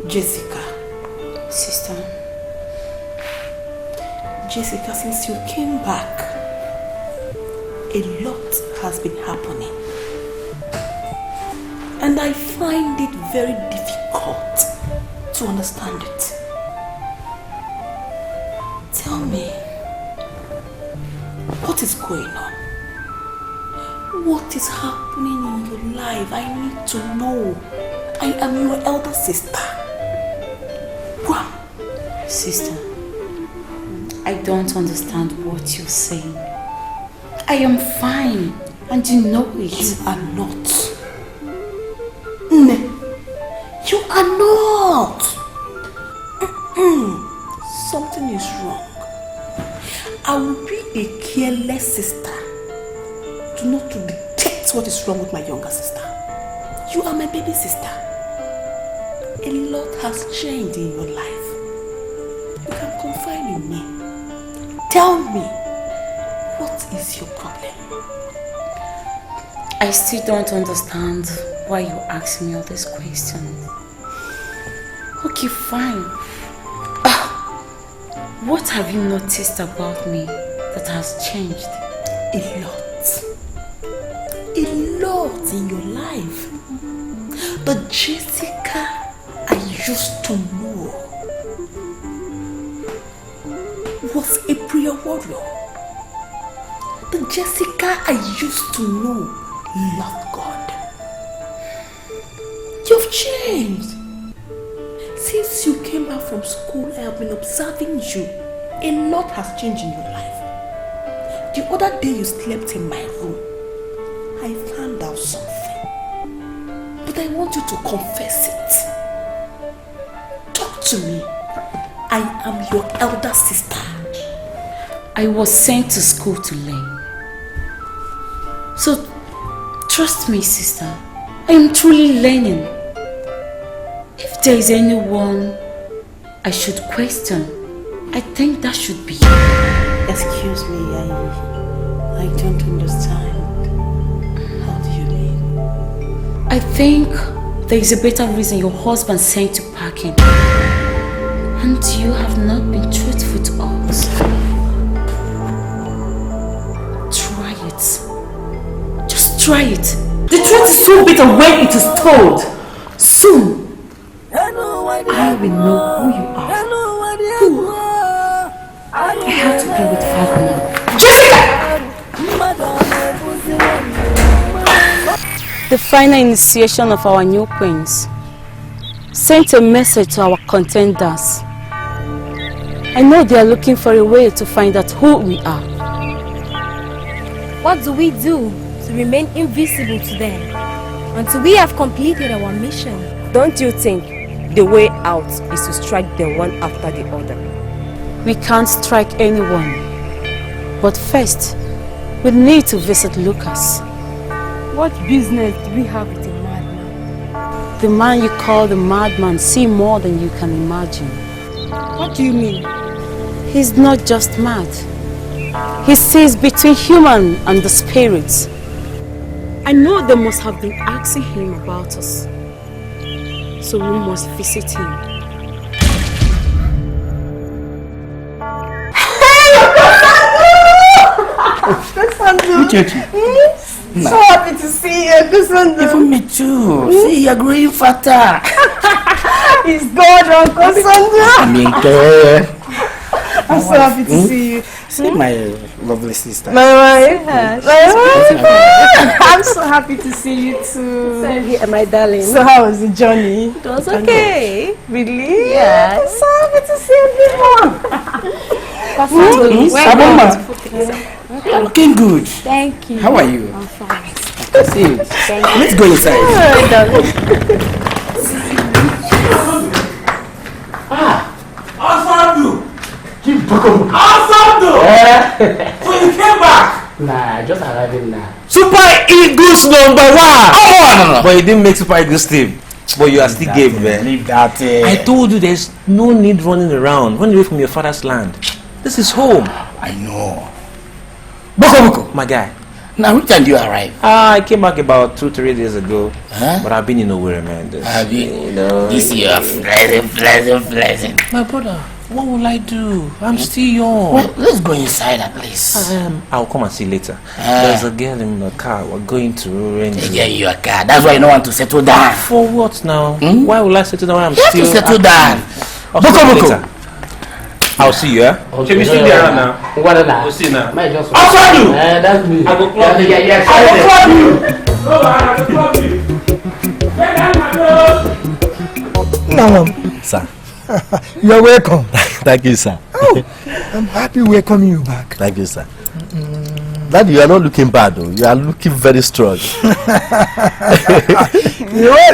Jessica. Sister. Jessica, since you came back, a lot has been happening. And I find it very difficult to understand it. Tell me, what is going on? What is happening in your life? I need to know. I am your elder sister. What? Sister, I don't understand what you're saying. I am fine, and you know it. You are not. You are not. Something is wrong. I will be a careless sister to not to detect what is wrong with my younger sister. You are my baby sister. A lot has changed in your life. You can confide in me. Tell me, what is your problem? I still don't understand why you ask me all these questions. Okay, fine. What have you noticed about me that has changed? A lot. A lot in your life. The Jessica I used to know was a prayer warrior. The Jessica I used to know loved God. You've changed. Since you came back from school, I have been observing you. A lot has changed in your life. The other day you slept in my room. I found out something. But I want you to confess it. Talk to me. I am your elder sister. I was sent to school to learn. So, trust me, sister. I am truly learning. If there is anyone I should question, I think that should be you. Excuse me, I don't understand. How do you mean? I think there is a better reason your husband sent you packing. And you have not been truthful to us. Try it. Just try it. The truth is so bitter when it is told. Soon, I will know who you are. Who? I have to be with Father now. Jessica! The final initiation of our new queens sent a message to our contenders. I know they are looking for a way to find out who we are. What do we do to remain invisible to them until we have completed our mission? Don't you think the way out is to strike them one after the other? We can't strike anyone. But first, we need to visit Lucas. What business do we have with a madman? The man you call the madman sees more than you can imagine. What do you mean? He's not just mad. He sees between human and the spirits. I know they must have been asking him about us. So we must visit him. That's So happy to see you, Kusandu. Even me too. See, you're growing fatter. It's God, Uncle Sandu. I'm so happy to see you. See my lovely sister. My wife. Yeah, My wife. I'm so happy to see you too. Same here, my darling. So how was the journey? It was okay. Really? Yeah. I'm so happy to see everyone. You're looking good. Thank you. How are you? I'm fine. See you. Let's go inside. Asadu! Asadu! So you came back? Nah, just arriving now. Super Eagles #1! Oh, no. But you didn't make Super Eagles team. But you are still game, man. Leave that. I told you there's no need running around. Run away from your father's land. This is home. I know. Boko. My guy. Now, which time do you arrive? I came back about 2-3 days ago. Huh? But I've been in nowhere, man. Have you? You know, This year, pleasant. My brother, what will I do? I'm still young. Well, let's go inside at least. I'll come and see you later. There's a girl in the car. We're going to rent. Yeah, your car. That's why you don't want to settle down. For what now? Why will I settle down when I'm You have still... to settle down. I'll see you later. I'll see you, eh? Okay. We still be around now. What is that? We'll see you now. I'll club you! That's me. I will club you. Yeah, I will club you! No, I will club you. Now, Sir. you're welcome. Thank you, sir. Oh, I'm happy welcoming you back. Thank you, sir. Daddy, you are not looking bad, though. You are looking very strong. Well,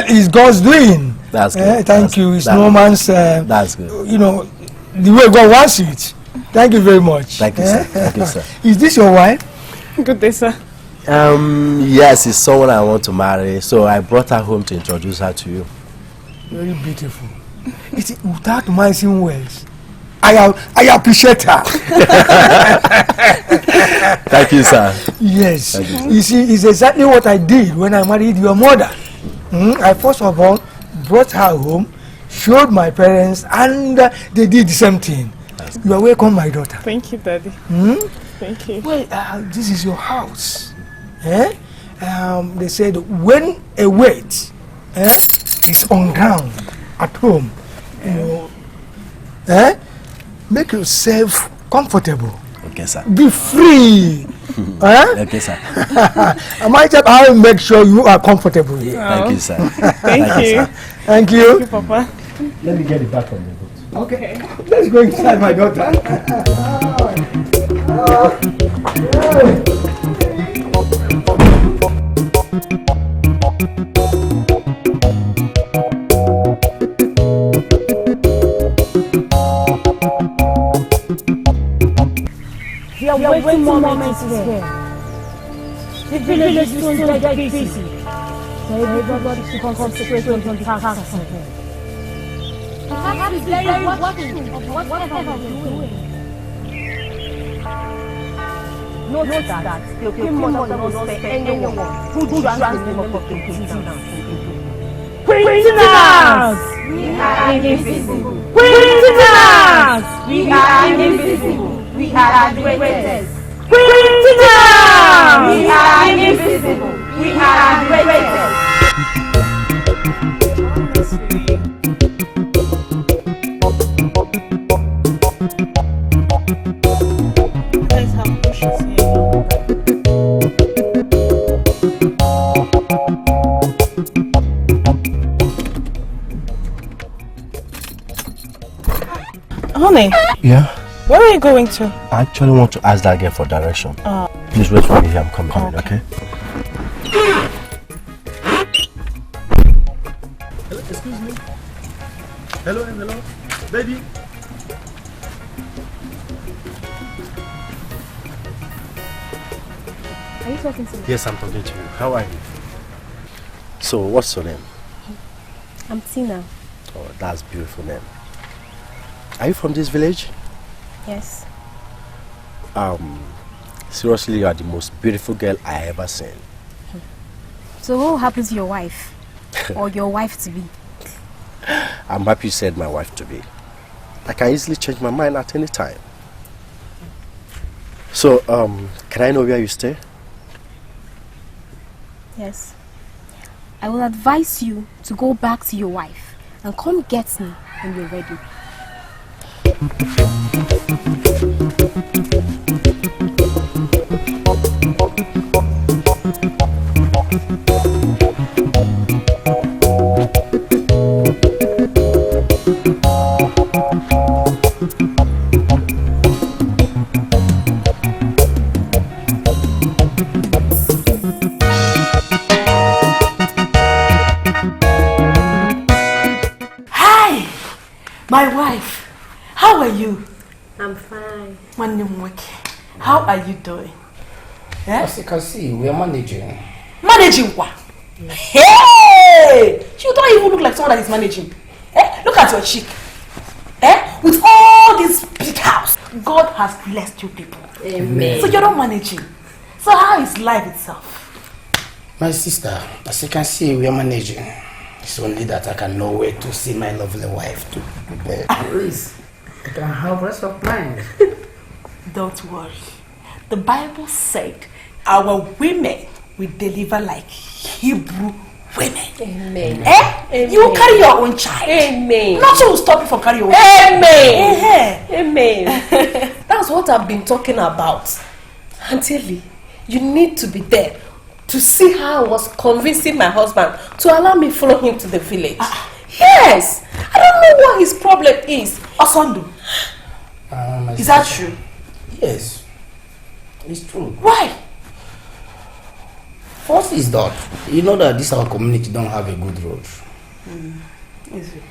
it's God's doing. That's good. Thank you. It's no man's. That's good. You know, the way God wants it. Thank you very much. Thank you, sir. Thank you, sir. Is this your wife? Good day, sir. Yes, it's someone I want to marry, so I brought her home to introduce her to you. Very beautiful. It's without mincing words. I appreciate her. Thank you, sir. Yes. Thank you, sir. You see, it's exactly what I did when I married your mother. I first of all brought her home, showed my parents, and they did the same thing. You are welcome, my daughter. Thank you, Daddy. Thank you. Well, this is your house. They said when a weight is on ground at home, you know, make yourself comfortable. Okay, sir. Be free. Okay, sir. I might have to make sure you are comfortable here. Thank you, sir. Thank you. Sir. Thank you. Thank you, Papa. Let me get it back on the boat. Okay. Let's go inside, my daughter. We are waiting moments here. The village is soon get busy. So everybody should concentrate on the task at hand. Perhaps it's very watchful of whatever we're doing. Note that your queen mother will not spare anyone who drags the name of the Quintinas. Quintinas! We are invisible. Quintinas! We are invisible. We are the greatest. Quintinas! We are invisible. We are the greatest. Honey. Yeah? Where are you going to? I actually want to ask that girl for direction. Please wait for me here. I'm coming, okay? Hello, excuse me. Hello. Baby. Are you talking to me? Yes, I'm talking to you. How are you? So, what's your name? I'm Tina. Oh, that's a beautiful name. Are you from this village? Yes. Seriously, you are the most beautiful girl I ever seen. So what happens to your wife? Or your wife to be? I'm happy you said my wife to be. I can easily change my mind at any time. So, can I know where you stay? Yes. I will advise you to go back to your wife and come get me when you're ready. Hi, my wife. How are you? I'm fine. How are you doing? As you can see, we are managing. Managing what? Hey! You don't even look like someone that is managing. Look at your cheek. With all this big house, God has blessed you people. Amen. So you're not managing. So how is life itself? My sister, as you can see, we are managing. It's only that I can know where to see my lovely wife to prepare. Please, I can have rest of mind. Don't worry. The Bible said our women will deliver like Hebrew women. Amen. Amen. You will carry your own child. Amen. Nothing will stop you from carrying your own Amen. child. Amen. That's what I've been talking about. Auntie Lee, you need to be there to see how I was convincing my husband to allow me follow him to the village. Yes. I don't know what his problem is. Osondo. Is that true? Yes. It's true. Why? First is that you know that this our community don't have a good road. Is it?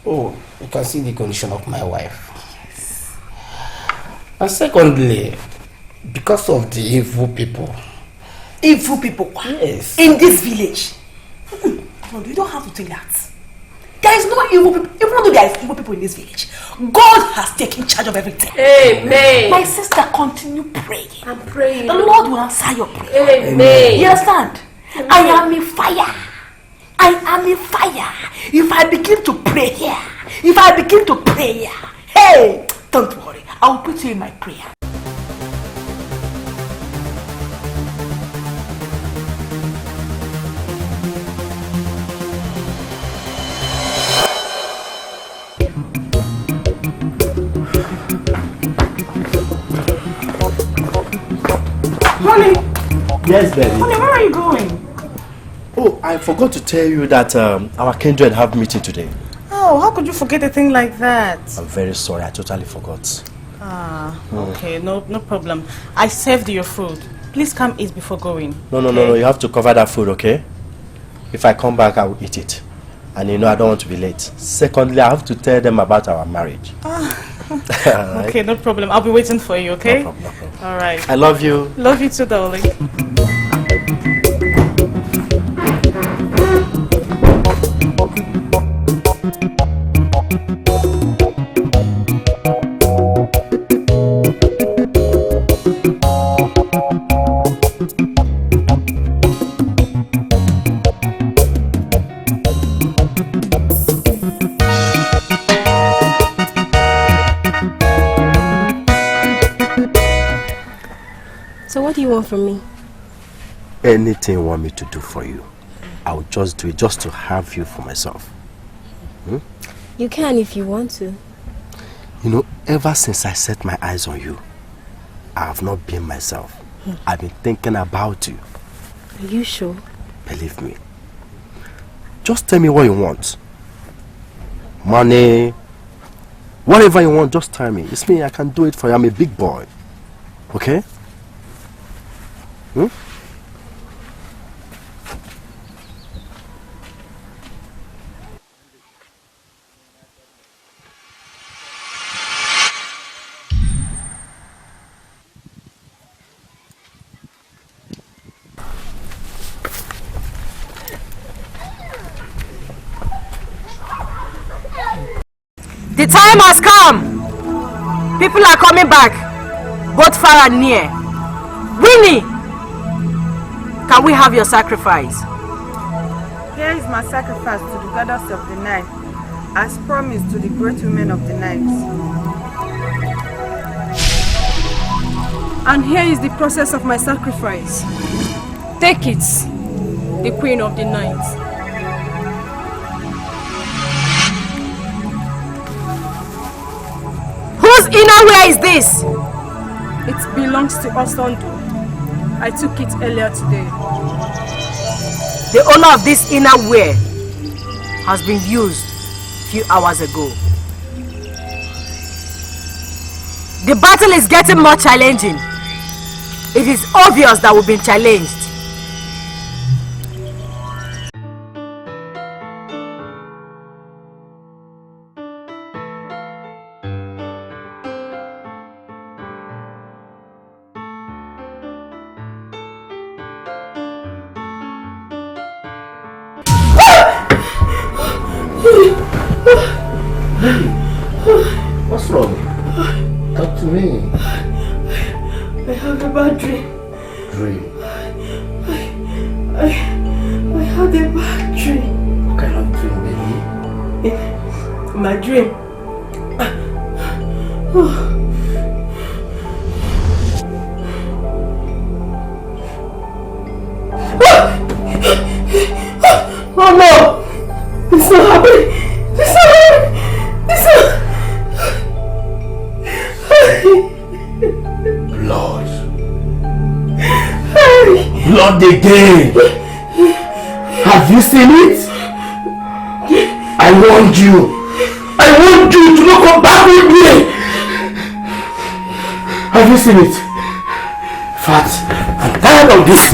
So you can see the condition of my wife. Yes. And secondly, because of the evil people. Evil people? Yes. In this village? No, you don't have to think that. There is no evil people. Even though there is evil people in this village, God has taken charge of everything. Amen. My sister, continue praying. I'm praying. The Lord will answer your prayer. Amen. You understand? Amen. I am a fire. I am a fire. If I begin to pray here, hey, don't worry. I will put you in my prayer. Honey! Yes, baby. Honey, where are you going? Oh, I forgot to tell you that our kindred have meeting today. Oh, how could you forget a thing like that? I'm very sorry, I totally forgot. Okay, no problem. I served your food. Please come eat before going. No, you have to cover that food, okay? If I come back, I will eat it. And you know I don't want to be late. Secondly, I have to tell them about our marriage. Right? Okay, no problem. I'll be waiting for you, okay? No problem. All right. I love you. Love you too, darling. So what do you want from me? Anything you want me to do for you, I'll just do it just to have you for myself. You can if you want to. You know, ever since I set my eyes on you, I have not been myself. I've been thinking about you. Are you sure? Believe me. Just tell me what you want. Money, whatever you want, just tell me. It's me, I can do it for you. I'm a big boy. Okay? The time has come. People are coming back, both far and near. Winnie, can we have your sacrifice? Here is my sacrifice to the goddess of the night, as promised to the great women of the night. And here is the process of my sacrifice. Take it, the queen of the night. Whose innerwear is this? It belongs to Osando. I took it earlier today. The owner of this innerwear has been used a few hours ago. The battle is getting more challenging. It is obvious that we've been challenged. What's wrong? Talk to me. I have a bad dream. Dream? I had a bad dream. What kind of dream, baby? My dream. Oh no! It's not happening! It's not happening! It's not... Blood. Blood again. Have you seen it? I warned you. I warned you to not come back with me. Have you seen it? Fat, I'm tired of this.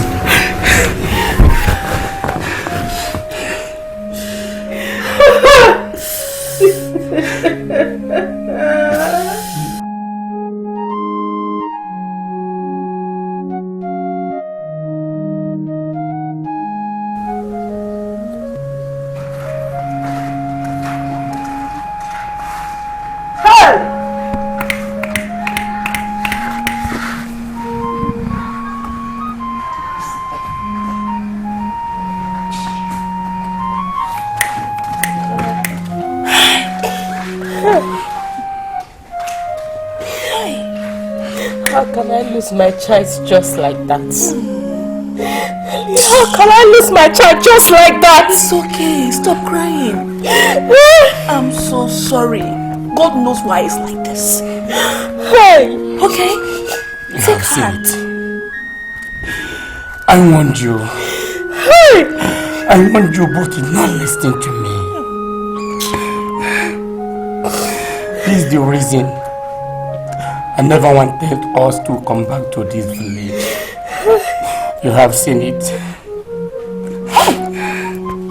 My child just like that. How can I lose my child just like that? It's okay, stop crying. I'm so sorry. God knows why it's like this. Hey, okay? Take heart. I warned you. I warned you, but you're not listening to me. This is the reason I never wanted us to come back to this village. You have seen it.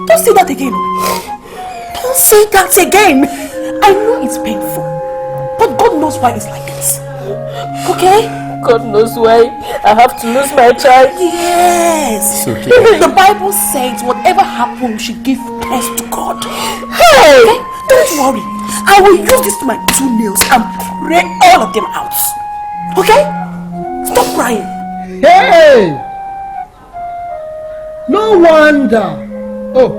Don't say that again. Don't say that again. I know it's painful, but God knows why it's like this. Okay? God knows why I have to lose my child. Yes. It's okay. The Bible says whatever happens, we should give thanks to God. Hey! Okay? Don't worry. I will use this to my 2 nails and pray all of them out. Okay? Stop crying. Hey! No wonder. Oh,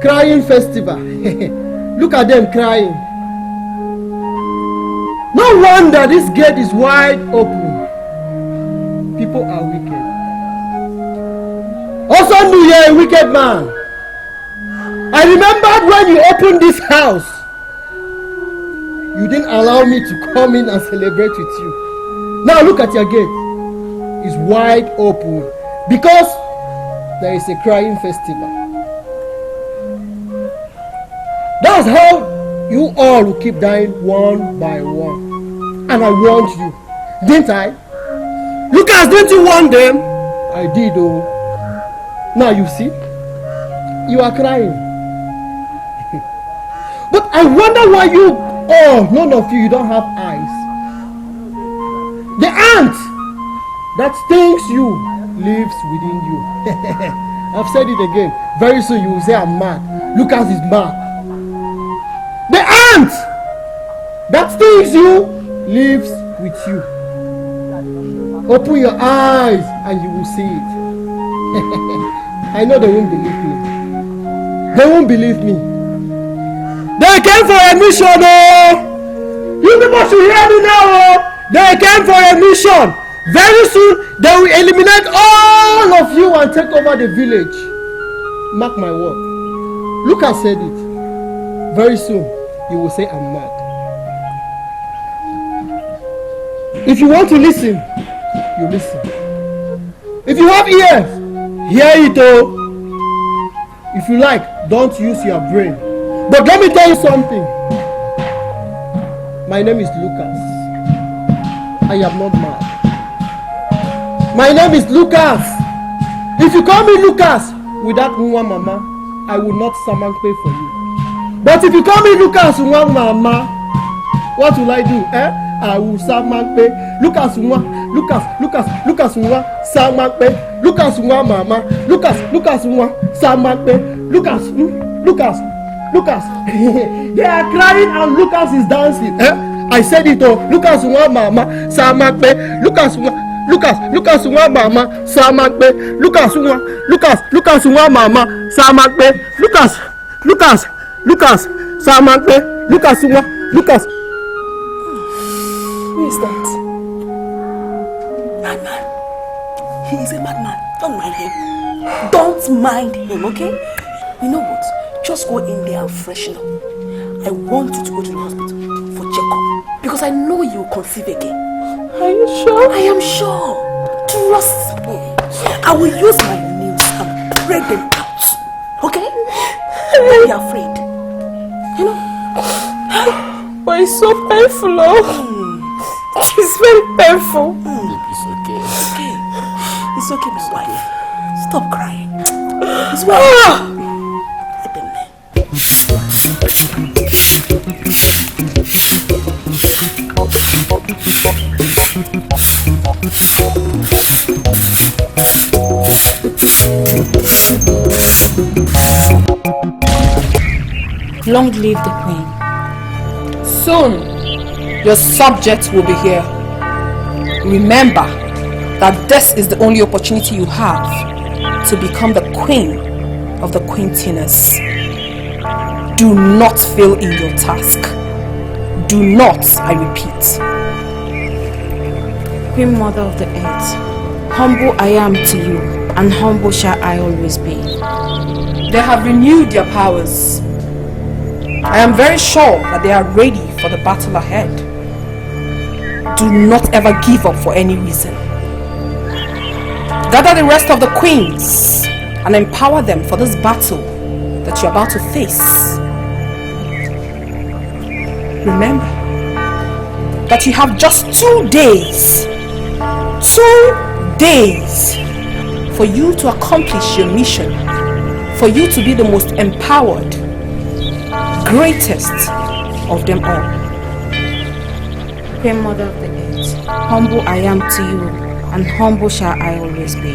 crying festival. Look at them crying. No wonder this gate is wide open. People are wicked. Also, knew you're a wicked man. I remembered when you opened this house. You didn't allow me to come in and celebrate with you. Now look at your gate. It's wide open because there is a crying festival. That's how you all will keep dying one by one. And I warned you, didn't I? Lucas, didn't you warn them? I did, oh. Now you see, you are crying. But I wonder why you all, none of you don't have eyes. The ant that stings you lives within you. I've said it again. Very soon you will say I'm mad. Lucas is mad. The ant that stings you lives with you. Open your eyes and you will see it. I know they won't believe me. They won't believe me. They came for a mission, oh! You people should hear me now, oh! They came for a mission. Very soon, they will eliminate all of you and take over the village. Mark my word. Lucas said it. Very soon, you will say I'm mad. If you want to listen, you listen. If you have ears, hear it oh. If you like, don't use your brain. But let me tell you something. My name is Lucas. I am not mad. My name is Lucas. If you call me Lucas without Nwa Mama, I will not summon pay for you. But if you call me Lucas Nwa Mama, what will I do? I will summon pay. Lucas Nwa summon pay. Lucas Nwa Mama. Lucas Nwa summon pay. Lucas. They are crying and Lucas is dancing. I said it oh. Lucas Nwa Mama summon pay. Lucas Nwa Mama Samakbe. Lucas Nwa Mama Samakbe. Lucas Samakbe. Lucas. Who is that? Madman. He is a madman. Don't mind him. Don't mind him, okay? You know what? Just go in there and freshen up. I want you to go to the hospital for checkup because I know you will conceive again. Are you sure? I am sure. Trust me. I will use my nails and break them out. Okay? Don't be afraid. You know? But it's so painful, oh. It's very painful. It's okay. It's okay, my wife. Stop crying. It's well. Long live the Queen. Soon, your subjects will be here. Remember that this is the only opportunity you have to become the Queen of the Quintiners. Do not fail in your task. Do not, I repeat. Queen Mother of the Earth, humble I am to you, and humble shall I always be. They have renewed their powers. I am very sure that they are ready for the battle ahead. Do not ever give up for any reason. Gather the rest of the queens and empower them for this battle that you're about to face. Remember that you have just 2 days. 2 days for you to accomplish your mission. For you to be the most empowered, greatest of them all. Queen Mother of the Earth, humble I am to you, and humble shall I always be.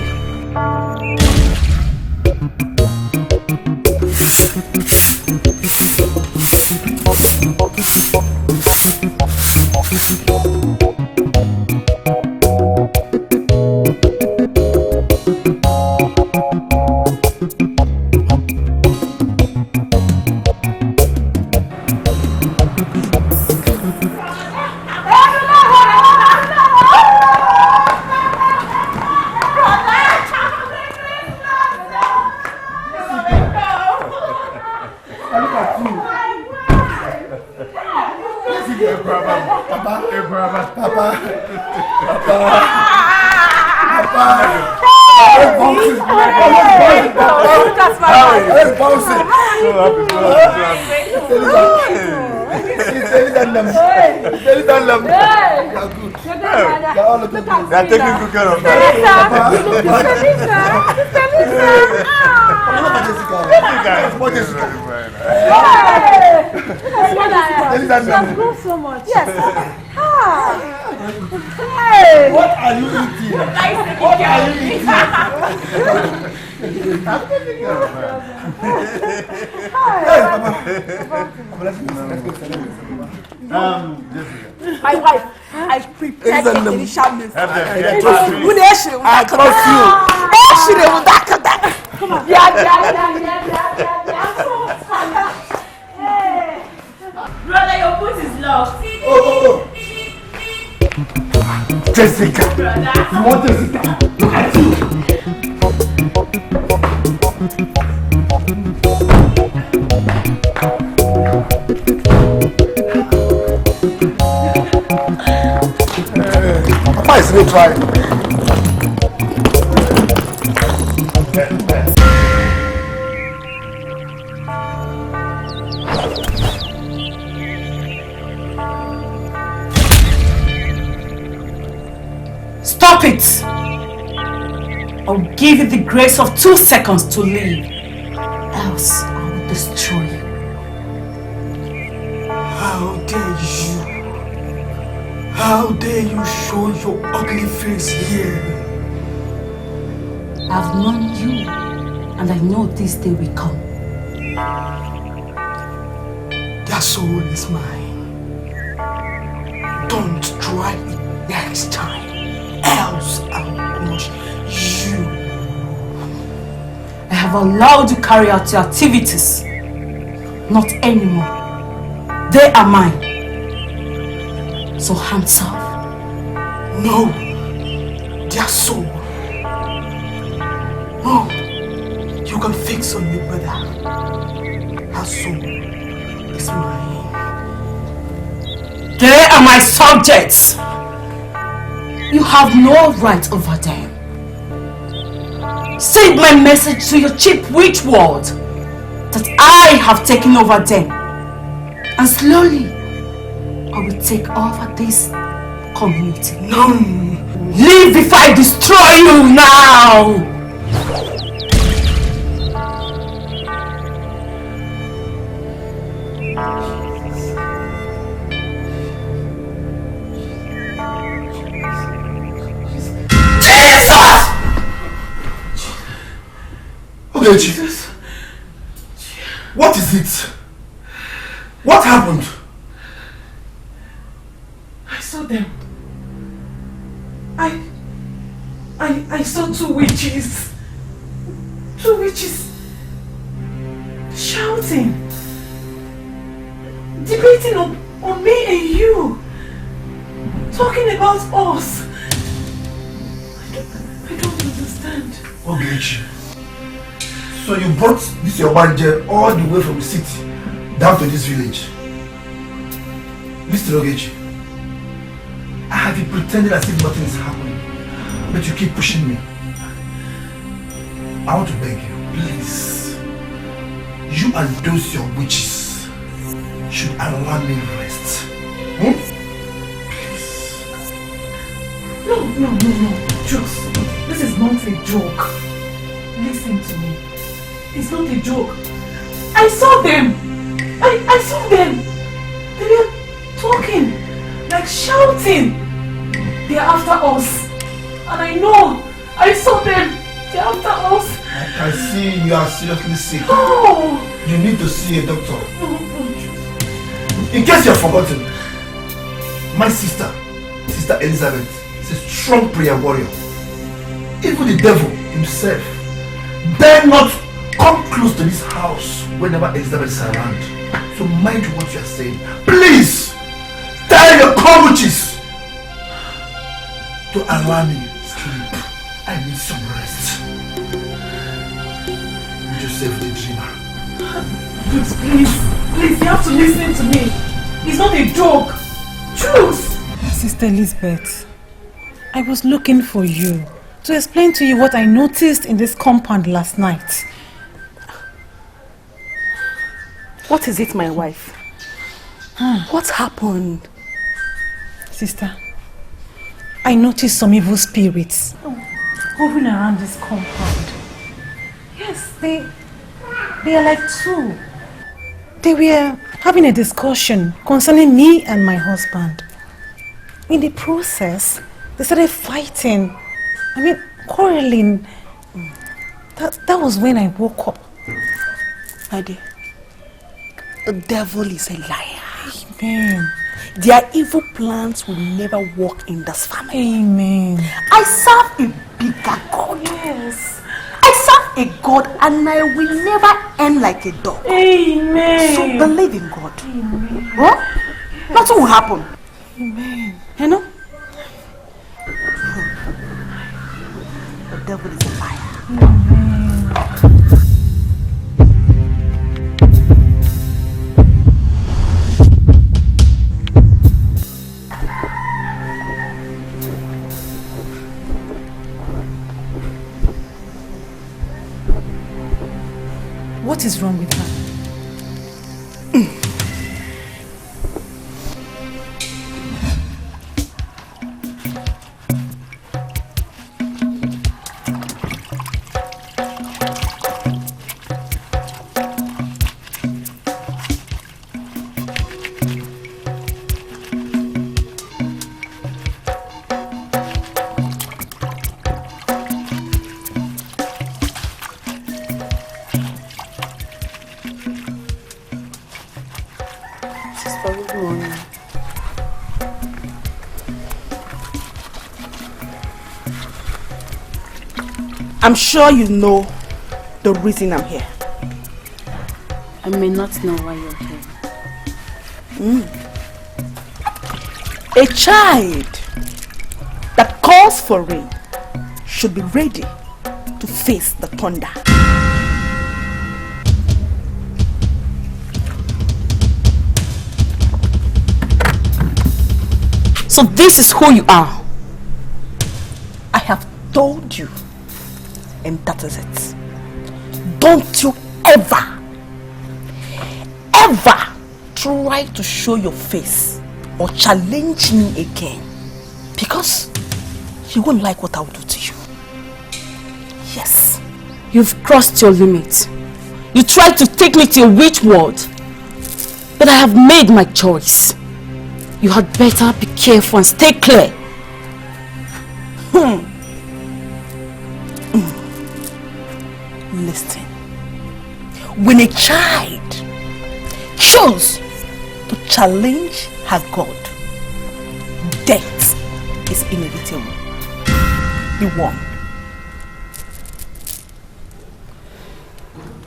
They are taking good care of that. So much. Yes. Hey. What are you eating? What are you eating? My wife, I prepared a delicious meal. I trust you. Come on. Brother, your boot is locked. Oh. Jessica. You want Jessica? Look at you. Papa is really trying. Stop it! I'll give you the grace of 2 seconds to leave. Else, I will destroy you. How dare you? How dare you show your ugly face here? I've known you, and I know this day will come. Their soul is mine. Don't try it next time, else I'll crush you. I have allowed you to carry out your activities. Not anymore. They are mine. So hands off. No, their soul. No, you can fix on me, brother. Her soul is mine. They are my subjects. You have no right over them. Send my message to your cheap witch world that I have taken over them. And slowly, I will take over this community. No! Leave before I destroy you now! Okay, Jesus. What is it? What happened? I saw them. I saw 2 witches. 2 witches shouting, debating on me and you, talking about us. I don't understand. Ogechi, so you brought this your manager all the way from the city down to this village. Mr. Ogechi, I have been pretending as if nothing is happening, but you keep pushing me. I want to beg you, please. You and those your witches should allow me rest. Please. No. Just, this is not a joke. Listen to me. It's not a joke. I saw them. I saw them. They were talking, like shouting. They are after us. And I know. I saw them. They are after us. I see you are seriously sick. Oh. You need to see a doctor. In case you have forgotten, my sister, Sister Elizabeth, is a strong prayer warrior. Even the devil himself dare not come close to this house whenever Elizabeth is around. So mind what you are saying. Please tell your coaches to allow me sleep. I need some rest. Joseph the dreamer. Please, you have to listen to me. It's not a joke. Choose. Sister Elizabeth, I was looking for you to explain to you what I noticed in this compound last night. What is it, my wife? What happened? Sister, I noticed some evil spirits hovering around this compound. Yes, they are like 2. They were having a discussion concerning me and my husband. In the process, they started fighting. Quarreling. That was when I woke up. Ade, the devil is a liar. Amen. Their evil plans will never work in this family. Amen. I serve a bigger God. Yes. I serve a God and I will never end like a dog. Amen. So believe in God. Amen. Huh? Nothing will happen. Amen. You know? devil is a liar. What is wrong with her? I'm sure you know the reason I'm here. I may not know why you're here. A child that calls for rain should be ready to face the thunder. So this is who you are. I have told you, and that is it. Don't you ever try to show your face or challenge me again, because you won't like what I will do to you. Yes. You've crossed your limit. You tried to take me to a witch world, but I have made my choice. You had better be careful and stay clear. Listen. When a child chose to challenge her God, death is inevitable. Be warned.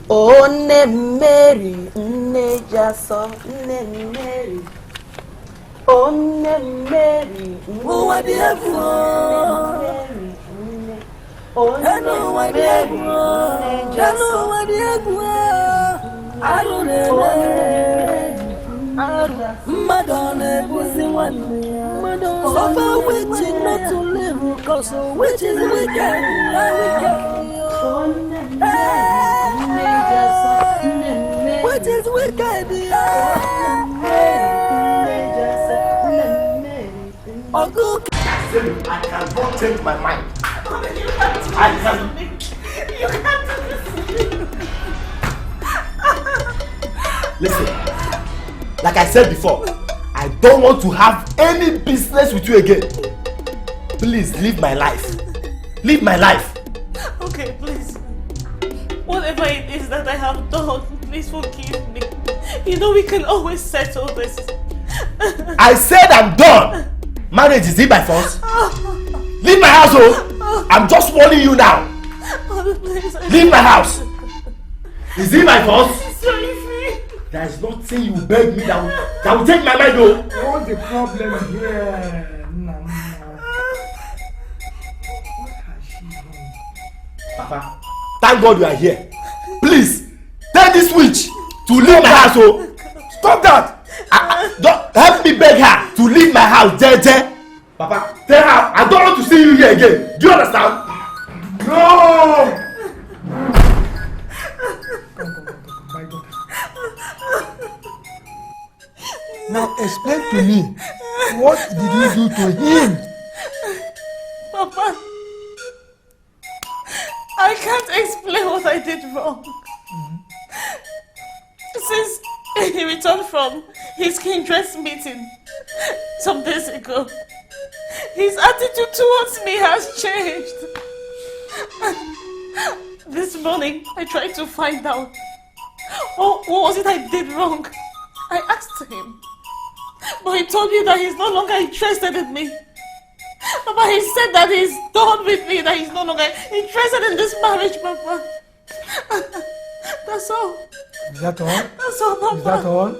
Oh, Mary, Jaso, Mary. Oh, Mary, oh, what do you have? Oh, hello, what do you have? Hello, what do you have? I don't know. Madonna, pussy one. Madonna, so far witching not to live, cause so witch is wicked. What is wicked? I cannot change my mind. You can't Listen, like I said before, I don't want to have any business with you again. Please leave my life. Leave my life. Okay, please. Whatever it is that I have done, please forgive me. You know we can always settle this. I said I'm done. Marriage is it by force? Leave my house, oh! I'm just warning you now. Leave my house. Is it by force? There is nothing you beg me that will take my mind, oh. What's the problem here? Papa, thank God you are here. Please, tell this witch to leave my house, oh. Stop that. Don't help me beg her to leave my house, JJ. Papa, tell her I don't want to see you here again. Do you understand? No! Now explain to me, what did you do to him? Papa, I can't explain what I did wrong. Since he returned from his kindred's meeting some days ago, his attitude towards me has changed. This morning, I tried to find out what was it I did wrong. I asked him, but he told me that he's no longer interested in me. Papa, he said that he's done with me, that he's no longer interested in this marriage, Papa. That's all. Is that all? That's all, Papa. Is that all?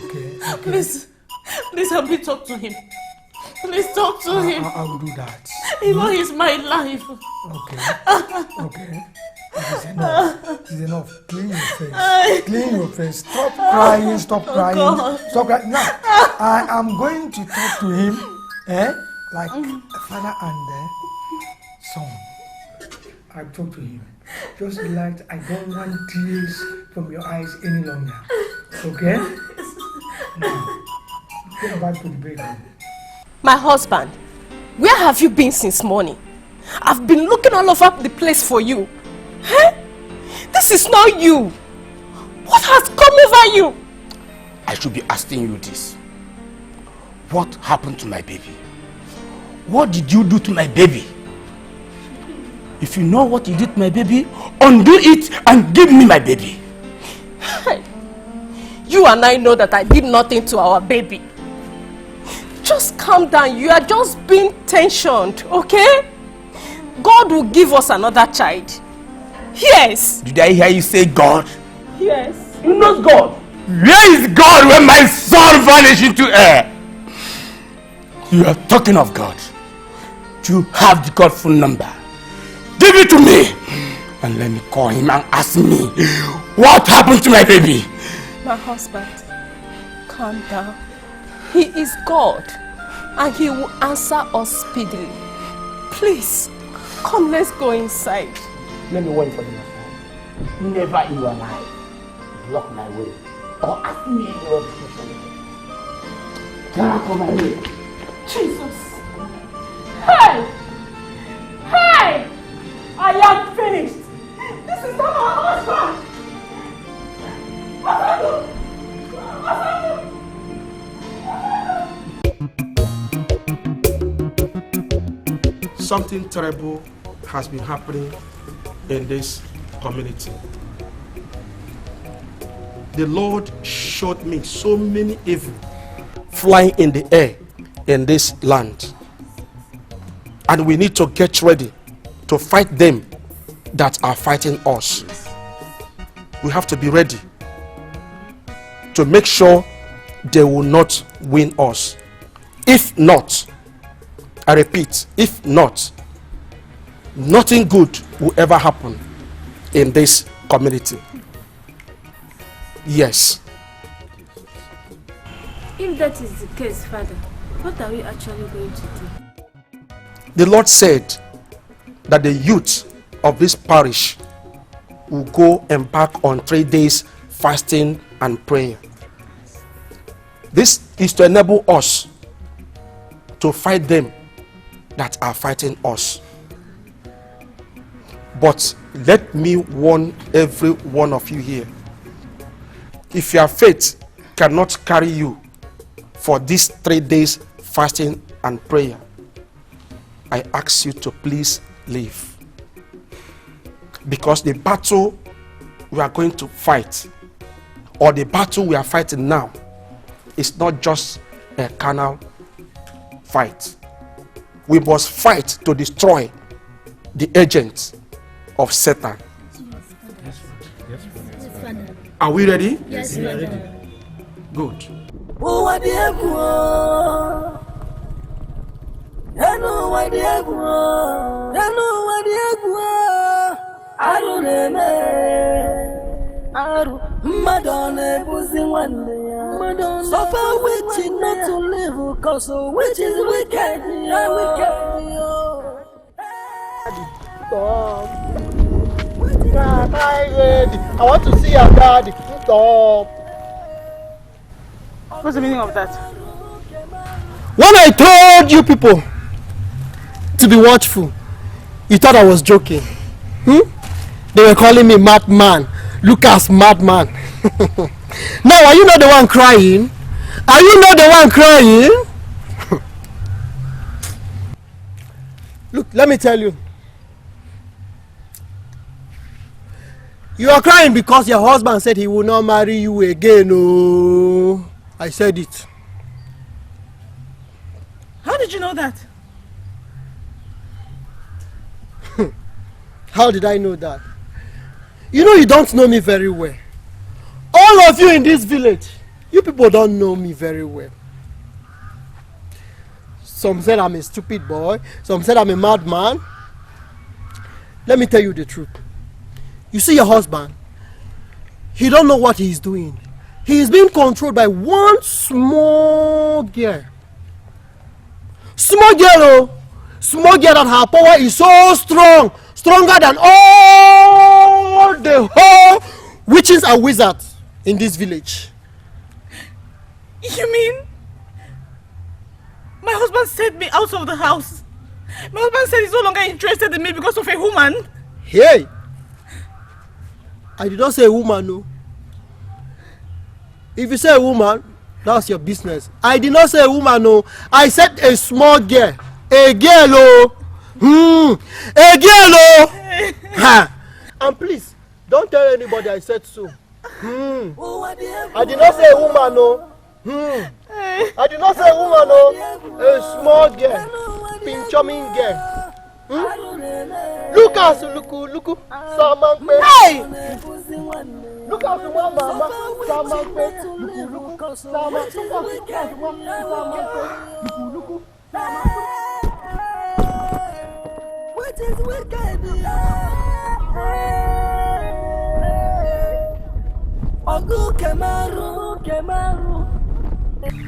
Okay. Please help me talk to him. Please talk to him. I will do that. You know, he's my life. Okay. Okay. It is enough. It is enough. Clean your face. Clean your face. Stop crying. Stop crying. God. Stop crying. Now, I am going to talk to him, like a father and son. I talk to him. Just relax. I don't want tears from your eyes any longer. Okay? Now, go back to the bedroom. My husband, where have you been since morning? I've been looking all over the place for you. Huh? This is not you. What has come over you? I should be asking you this. What happened to my baby? What did you do to my baby? If you know what you did to my baby, undo it and give me my baby. You and I know that I did nothing to our baby. Just calm down. You are just being tensioned, okay? God will give us another child. Yes. Did I hear you say God? Yes. You know God. Where is God when my son vanished into air? You are talking of God. You have the God phone number. Give it to me. And let me call him and ask me what happened to my baby. My husband, calm down. He is God and he will answer us speedily. Please, come, let's go inside. Let me wait for him. Never in your life block my way or ask me any other question. Get out of my way. Jesus. Hey! Hey! I am finished. This is not my husband. What are you? What are you? Something terrible has been happening in this community. The Lord showed me so many evil flying in the air in this land. And we need to get ready to fight them that are fighting us. We have to be ready to make sure they will not win us. If not, I repeat, if not, nothing good will ever happen in this community. Yes. If that is the case, Father, what are we actually going to do? The Lord said that the youth of this parish will go embark on 3 days fasting and praying. This is to enable us to fight them that are fighting us. But let me warn every one of you here. If your faith cannot carry you for these 3 days fasting and prayer, I ask you to please leave. Because the battle we are going to fight, or the battle we are fighting now, is not just a carnal fight. We must fight to destroy the agents of Satan. Are we ready? Yes, we are ready. Good. Madonna pussy one day. Madonna suffer witch not to live, cause which is wicked. Stop. I want to see your daddy. Stop. What's the meaning of that? When I told you people to be watchful, you thought I was joking. They were calling me madman. Lucas madman. Now are you not the one crying? Are you not the one crying? Look, let me tell you. You are crying because your husband said he will not marry you again. Oh, I said it. How did you know that? How did I know that? You know you don't know me very well. All of you in this village, you people don't know me very well. Some said I'm a stupid boy. Some said I'm a madman. Let me tell you the truth. You see your husband, he don't know what he's doing. He is being controlled by one small girl. Small girl, oh. Small girl that her power is so strong. Stronger than all the whole witches and wizards in this village. You mean my husband sent me out of the house? My husband said he's no longer interested in me because of a woman? Hey! I did not say a woman, no. If you say a woman, that's your business. I did not say a woman, no. I said a small girl. A girl, oh. A girl, oh. And please, don't tell anybody I said so. I did not say a woman, no. I did not say a woman, no. A small girl. Pinchoming girl. Look at look. Hey! Look at the one mama. What is wicked?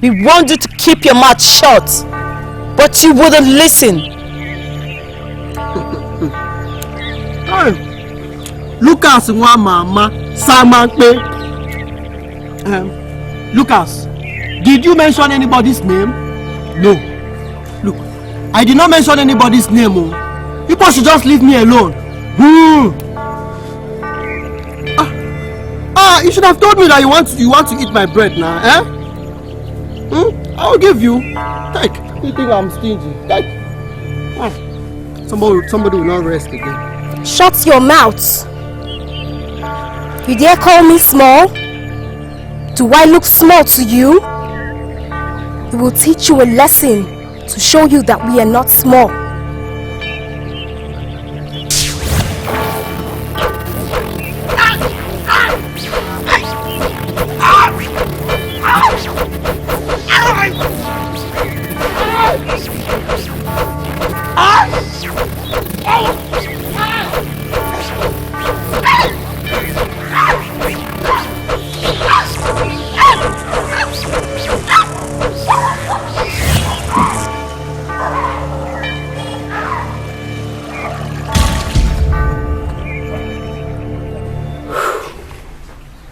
We want you to keep your mouth shut, but you wouldn't listen. Lucas one mama Samanpe. Lucas, did you mention anybody's name? No. Look, I did not mention anybody's name. Oh. People should just leave me alone. You should have told me that you want to eat my bread now, eh? I'll give you. Take. You think I'm stingy? Take. Somebody will not rest again. Shut your mouth. You dare call me small? Do I look small to you? We will teach you a lesson to show you that we are not small.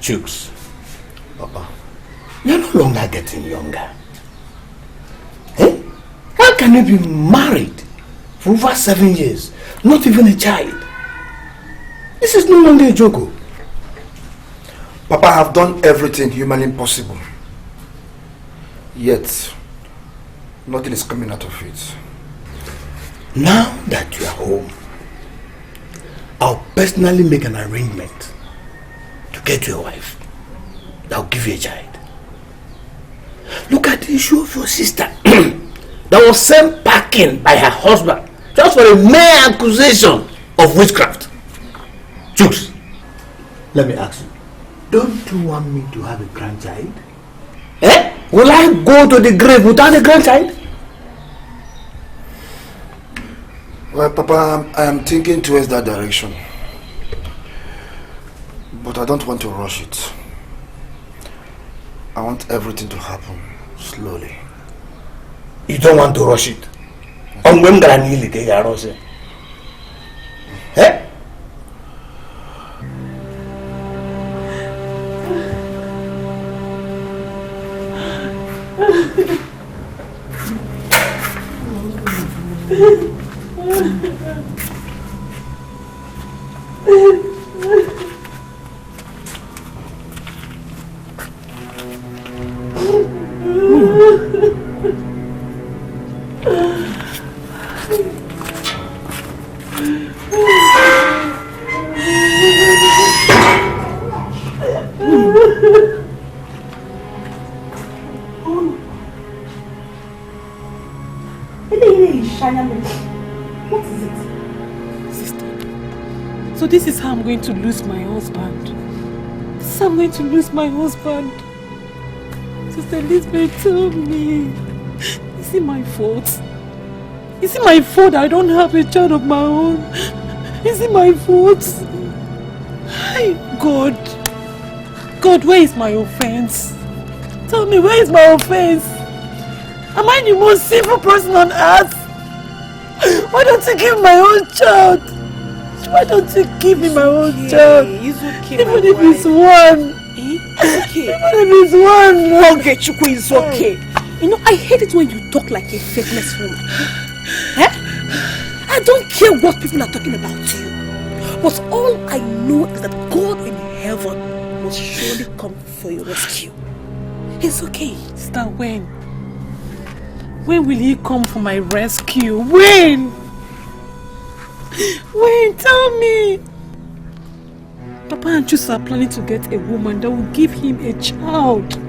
Chooks, Papa, you're no longer getting younger. Eh? How can you be married for over 7 years, not even a child? This is no longer a joke. Papa, I have done everything humanly possible. Yet, nothing is coming out of it. Now that you are home, I'll personally make an arrangement to get you a wife that will give you a child. Look at the issue of your sister that was sent packing by her husband just for a mere accusation of witchcraft. Chooks, let me ask you, don't you want me to have a grandchild? Eh? Will I go to the grave without a grandchild? Well, Papa, I am thinking towards that direction. But I don't want to rush it. I want everything to happen slowly. You don't want to rush it? Eh? What is it? Sister, so this is how I'm going to lose my husband. This is how I'm going to lose my husband. Sister Elizabeth, tell me. Is it my fault? Is it my fault I don't have a child of my own? Is it my fault? Hi, God. God, where is my offense? Tell me, where is my offense? Am I the most sinful person on earth? Why don't you give my own child? Why don't you give me my own child? It's okay, even if it's one. It's okay. Even if it's one. Okay, Chukwu, it's okay. You know, I hate it when you talk like a faithless woman. Eh? I don't care what people are talking about you. But all I know is that God in heaven will surely come for your rescue. It's okay. Sister, when? When will he come for my rescue? When? When? Tell me. Papa and Chus are planning to get a woman that will give him a child.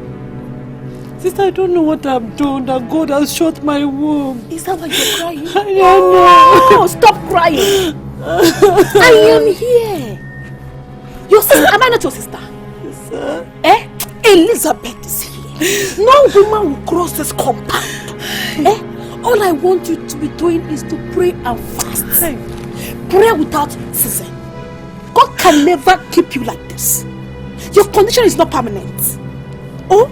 Sister, I don't know what I've done, that God has shut my womb. Is that why you're crying? I don't know. Oh, stop crying. I am here. Your sister, am I not your sister? Yes, sir. Eh? Elizabeth is here. No woman will cross this compound. Eh? All I want you to be doing is to pray and fast. Pray without ceasing. God can never keep you like this. Your condition is not permanent. Oh?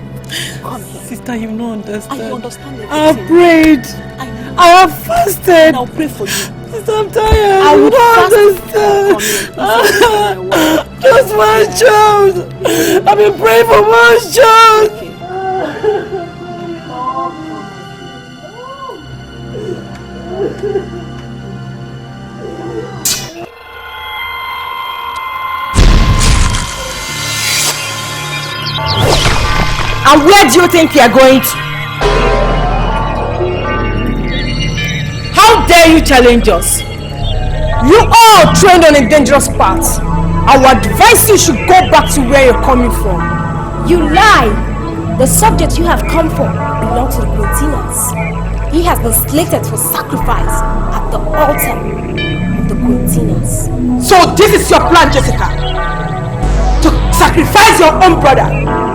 Come here. Sister, you don't understand. I understand everything. I have prayed. I have fasted. And I'll pray for you. Sister, I'm tired. I will understand. Just one child. I've been praying for one child. And where do you think you are going to? How dare you challenge us? You all trained on a dangerous path. I would advise you should go back to where you're coming from. You lie! The subject you have come for belongs to the Quintinas. He has been slated for sacrifice at the altar of the Quintinas. So this is your plan, Jessica? To sacrifice your own brother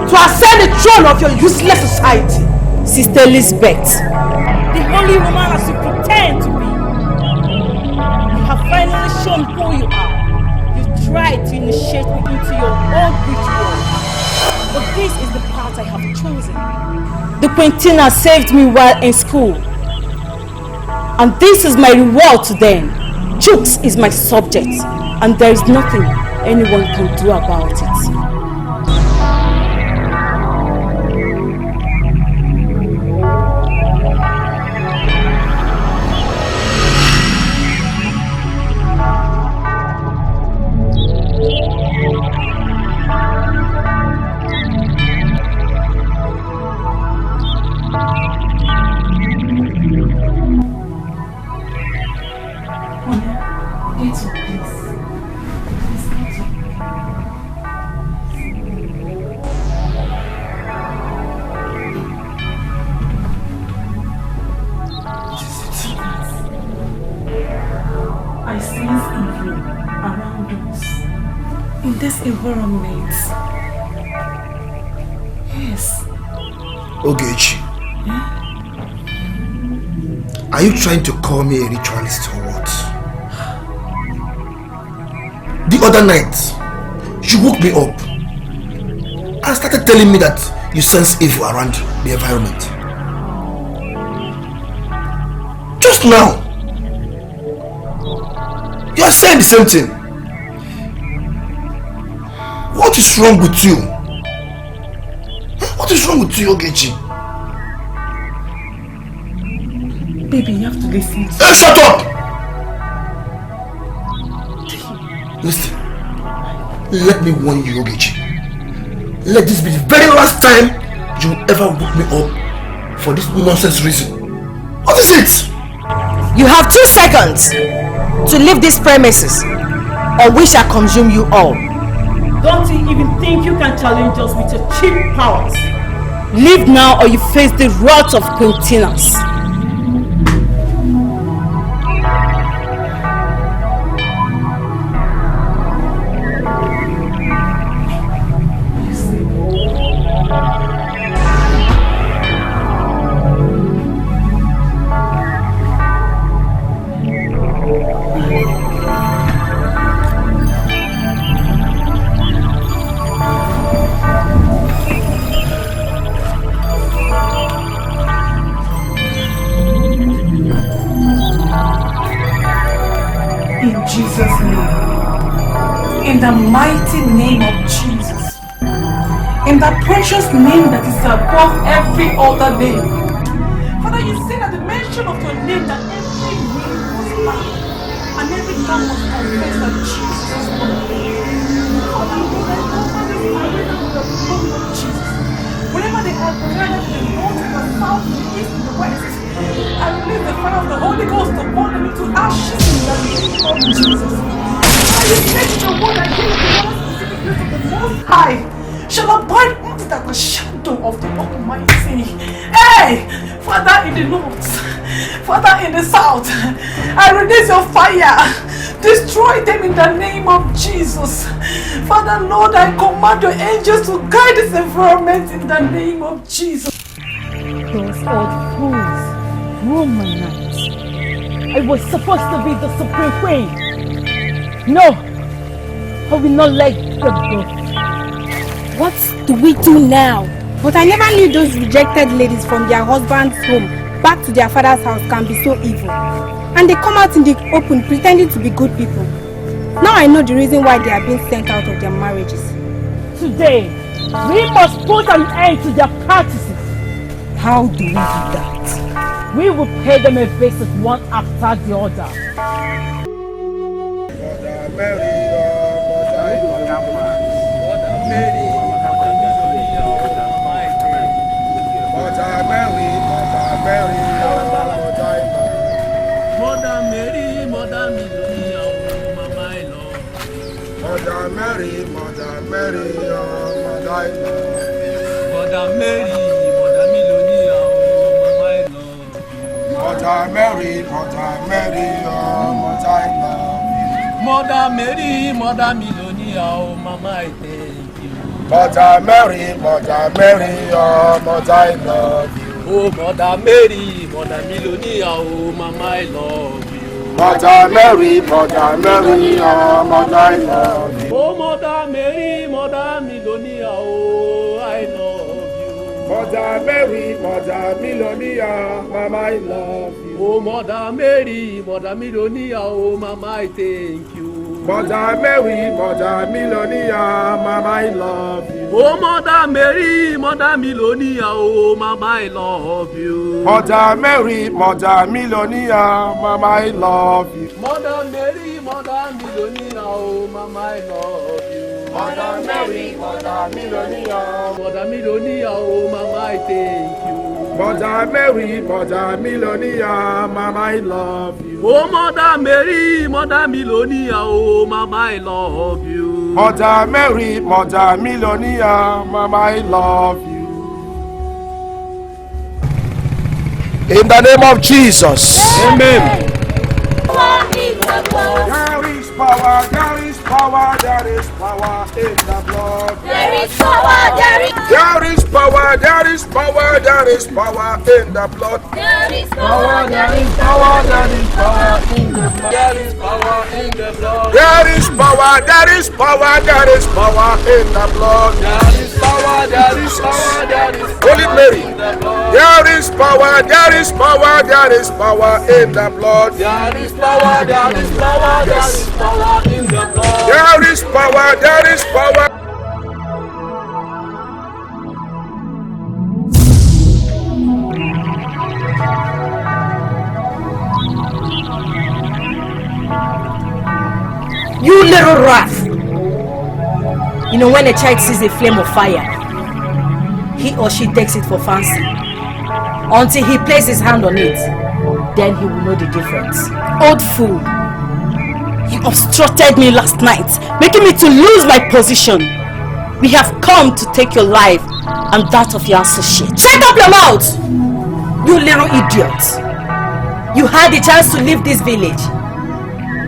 to ascend the throne of your useless society. Sister Elizabeth, the holy woman as you pretend to be. You have finally shown who you are. You tried to initiate me into your own ritual. But this is the path I have chosen. the Quintina saved me while in school. And this is my reward to them. Jukes is my subject, and there is nothing anyone can do about it. Environment. Yes. Ogechi. Are you trying to call me a ritualist or what? The other night, you woke me up and started telling me that you sense evil around the environment. Just now, you are saying the same thing. What is wrong with you? What is wrong with you, Ogechi? Baby, you have to listen. Hey, shut up! Listen. Let me warn you, Ogechi. Let this be the very last time you will ever wake me up for this nonsense reason. What is it? You have 2 seconds to leave these premises, or we shall consume you all. Don't you even think you can challenge us with your cheap powers? Leave now or you face the wrath of Quintinas. mighty name of Jesus. In the precious name that is above every other name. Father, you say that the mention of your name that every knee must bow and every tongue must confess that Jesus is Lord. Father, Lord, I cover this arena with the blood of Jesus. Whenever they are gathered in the north, in the south, in the east, in the west, I release the fire of the Holy Ghost to burn them into ashes in the name of Jesus. I say your word, I hear the Lord specific grace of the Most High shall abide under the shadow of the Almighty. Hey! Father in the north, Father in the south, I release your fire. Destroy them in the name of Jesus. Father, Lord, I command your angels to guide this environment in the name of Jesus. Those old fools ruined my night. I was supposed to be the supreme queen. No, I will not let them go. What do we do now? But I never knew those rejected ladies from their husband's home back to their father's house can be so evil. And they come out in the open pretending to be good people. Now I know the reason why they are being sent out of their marriages. Today, we must put an end to their practices. How do we do that? We will pay them a visit one after the other. Mother Mary, Mother Mary, oh, Mother I love. Mother Mary, Mother Milonia, oh, Mama I love. Mother Mary, Mother Mary, oh, Mother I love. Mother Mary, Mother Milonia, oh, Mama I thank you. Mother Mary, Mother Mary, oh, Mother I love you. Oh, Mother Mary, Mother Milonia, oh, Mama I love you. Mother Mary, Mother Mary, oh, Mother I love you. Oh, Mother Mary, Mother Milonia, oh, I love you. Mother Mary, Mother Milonia, Mama I love you. Oh, Mother Mary, Mother Milonia, oh, Mama I thank you. Mother Mary, Mother Milonia, Mama I love you. Oh, Mother Mary, Mother Milonia, oh, Mama I love you. Mother Mary, Mother Milonia, Mama I love you. Mother Mary, Mother Milonia, oh, Mama I love you. Mother Mary, Mother Milonia, Mother Milonia, oh, Mama I thank you. Mother Mary, Mother Milonia, Mama I love you. Oh, Mother Mary, Mother Milonia, oh, Mama I love you. Mother Mary, Mother Milonia, Mama I love you. In the name of Jesus. Amen. There is power, there is power, there is power in the blood. There is power, there is power, there is power, there is power in the blood. There is power, there is power, there is power in the blood. There is power in the blood. There is power, there is power, there is power in the blood. There is power, there is power, there is power. Holy Mary. There is power, there is power, there is power in the blood. There is power, there is power, there is power in the blood. There is power, there is power. You little rat! You know, when a child sees a flame of fire, he or she takes it for fancy. Until he places his hand on it, then he will know the difference. Old fool! You obstructed me last night, making me to lose my position. We have come to take your life and that of your associate. Shut up your mouth! You little idiot! You had the chance to leave this village,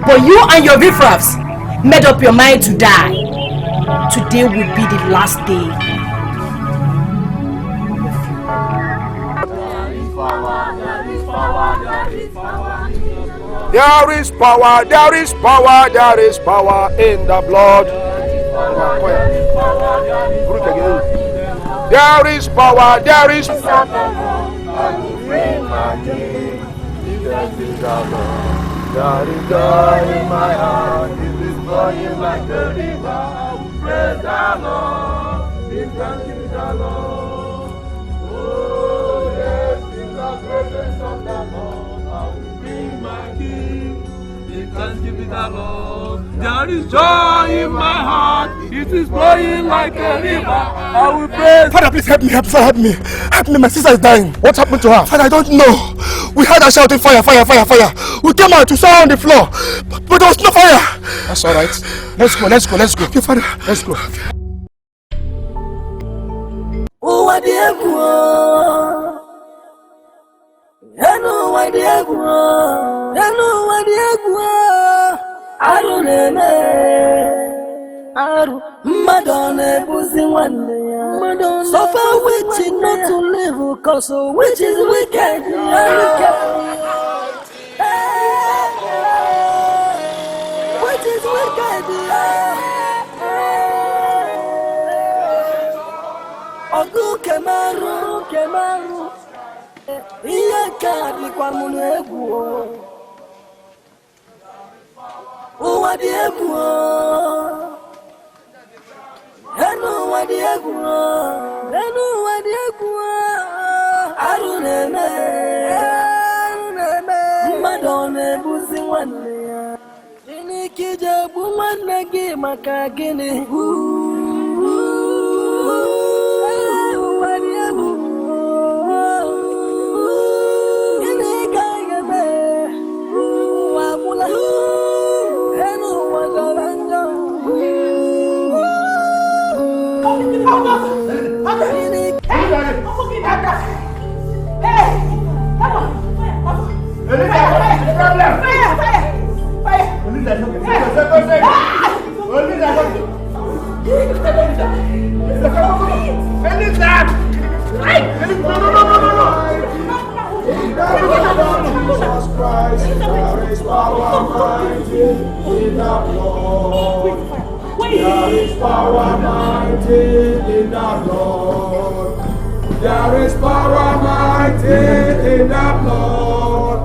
but you and your riffraffs made up your mind to die. Today will be the last day. There is power, there is power, there is power in the blood. There is power, there is flowing like a river. I will praise the Lord. Give thanks to the Lord. Oh yes, in the presence of the Lord, I will bring my king. Give thanks to the Lord. There is joy in my heart. It is flowing like a river. I will praise. Father, please help me, help me. Help me, my sister is dying. What happened to her? Father, I don't know. We heard her shouting fire, fire, fire, fire. We came out to saw her on the floor, but there was no fire. That's all right. Let's go. Okay, Father. Let's go. Oh, what the heck? I know what the heck. I don't know. Madonna pussy one day. Suffer witching not to live, cause which is wicked. Which is wicked. Ogu kemaru. Iya kadi kwa munegu. Uwa diegu. Enu wadiegu. Aruneme. Madone buzi wane. Jini kija bumane gi makagini. Wadiegu. Ini kageme. Wamula. Enu wagalanja. There is power mighty in the Lord. There is power mighty in the Lord.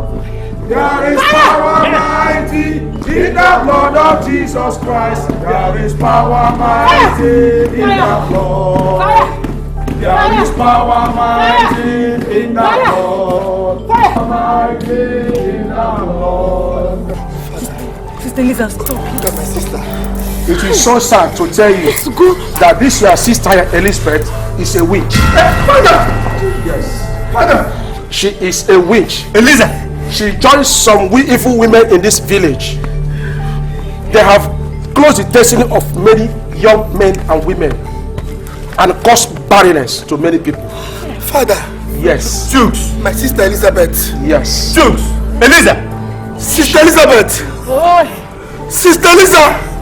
There is power mighty in the blood of Jesus Christ. There is power mighty in the Lord. There is power mighty in the Lord. Power mighty in the Lord. Sister Lisa, stop. Look at my sister. It is so sad to tell you that this your sister Elizabeth is a witch. Father! Yes. Father! She is a witch. Eliza! She joins some evil women in this village. They have closed the destiny of many young men and women and caused barrenness to many people. Father! Yes. Jukes! My sister Elizabeth! Yes. Jukes! Eliza! Sister Elizabeth! Oh. Sister Eliza!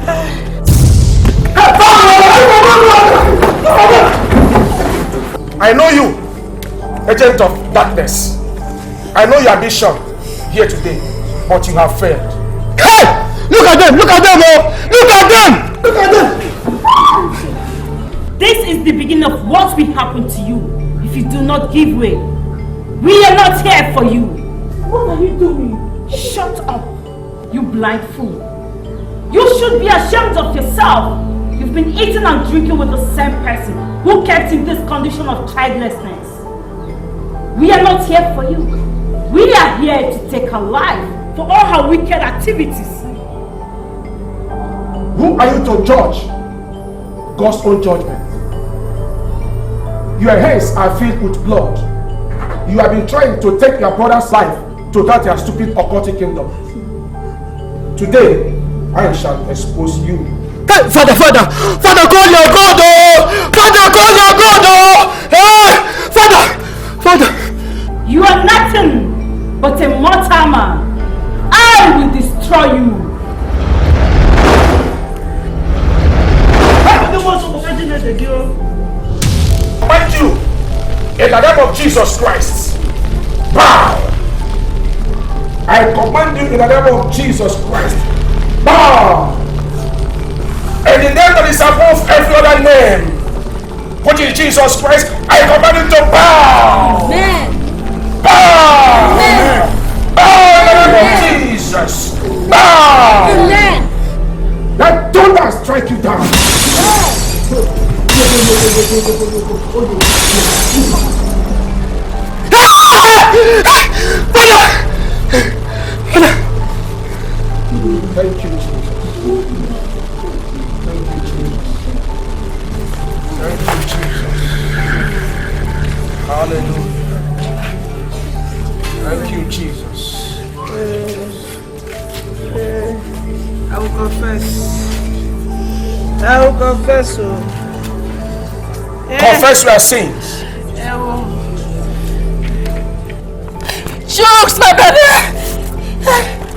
I know you, agent of darkness. I know your ambition here today, but you have failed. Hey! Look at them! Look at them! Oh! Look at them! Look at them! This is the beginning of what will happen to you if you do not give way. We are not here for you. What are you doing? Shut up, you blind fool. You should be ashamed of yourself. You've been eating and drinking with the same person who kept in this condition of childlessness. We are not here for you. We are here to take her life for all her wicked activities. Who are you to judge? God's own judgment. Your hands are filled with blood. You have been trying to take your brother's life to that your stupid occultic kingdom. Today, I shall expose you. Hey, Father, call your God, oh! Father, call your God, oh! Hey, Father! You are nothing but a mortal man. I will destroy you. Mind you, in the name of Jesus Christ, bow! I command you in the name of Jesus Christ, bow! In the name that is above every other name, which is Jesus Christ, I command you to bow! Amen. Bow! Amen. Bow in the name of Jesus! Bow! Amen. Let strike you down. Thank you, Jesus. Thank you, Jesus. Hallelujah. Thank you, Jesus. I will confess. I will confess. Confess your sins. Jokes, my brother!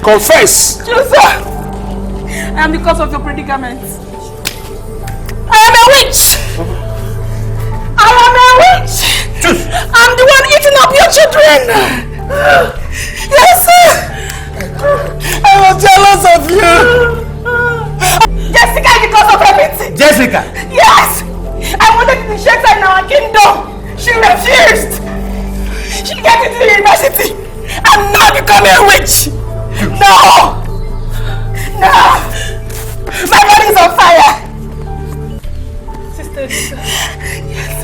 Confess. Joseph! I am the cause of your predicament. I am a witch! I am a witch! I'm the one eating up your children! Yes, sir! I was jealous of you! Jessica is the cause of everything! Jessica? Yes! I wanted to inject her in our kingdom! She refused! She got into the university! I'm now becoming a witch! No! No! My body is on fire! Sister Lisa. Yes.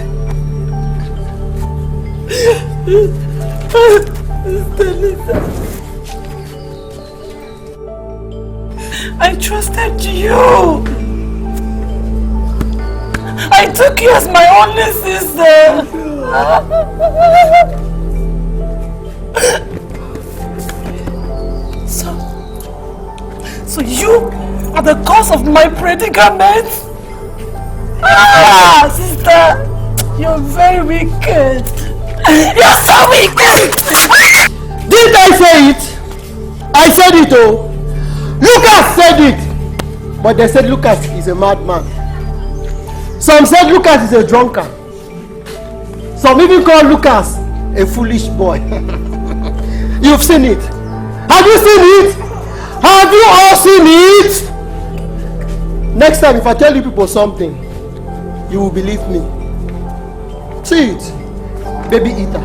Sister Lisa. I trusted you! I took you as my only sister! So you are the cause of my predicament? Ah, sister, you're very wicked. You're so wicked. Didn't I say it? I said it, oh. Lucas said it. But they said Lucas is a madman. Some said Lucas is a drunkard. Some even call Lucas a foolish boy. You've seen it. Have you seen it? Have you all seen it? Next time if I tell you people something, you will believe me. See it. Baby eater.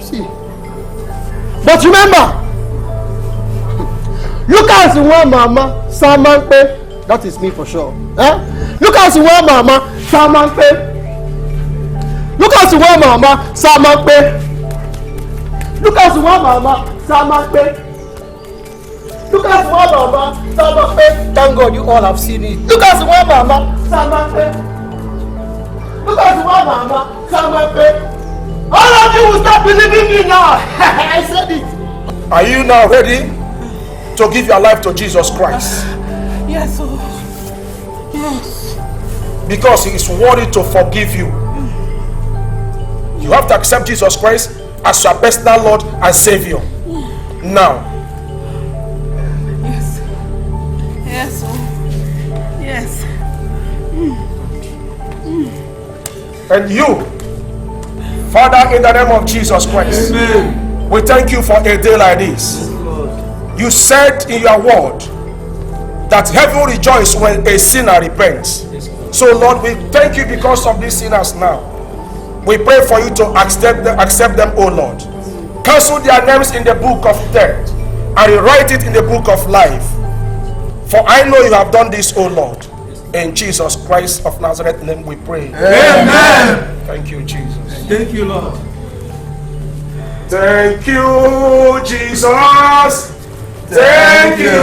See. But remember, Lucas one mama, Samanpe. That is me for sure. Lucas one mama, Samanpe. Lucas one mama, Samanpe. Lucas one mama, Samanpe. Lucas one mama, Samanpe. Thank God you all have seen it. Lucas one mama, Samanpe. Lucas one mama, Samanpe. All of you will start believing me now. I said it. Are you now ready to give your life to Jesus Christ? Yes, oh. Yes. Because he is worthy to forgive you. You have to accept Jesus Christ as your personal Lord and Savior. Now. Yes. Yes, oh. Yes. And you, Father, in the name of Jesus Christ, amen. We thank you for a day like this. You said in your word that heaven rejoices when a sinner repents. So Lord, we thank you because of these sinners now. We pray for you to accept them, oh Lord. Cancel their names in the book of death and rewrite it in the book of life. For I know you have done this, oh Lord. In Jesus Christ of Nazareth name we pray. Amen. Thank you, Jesus. Thank you, Lord. Thank you, Jesus. Thank you,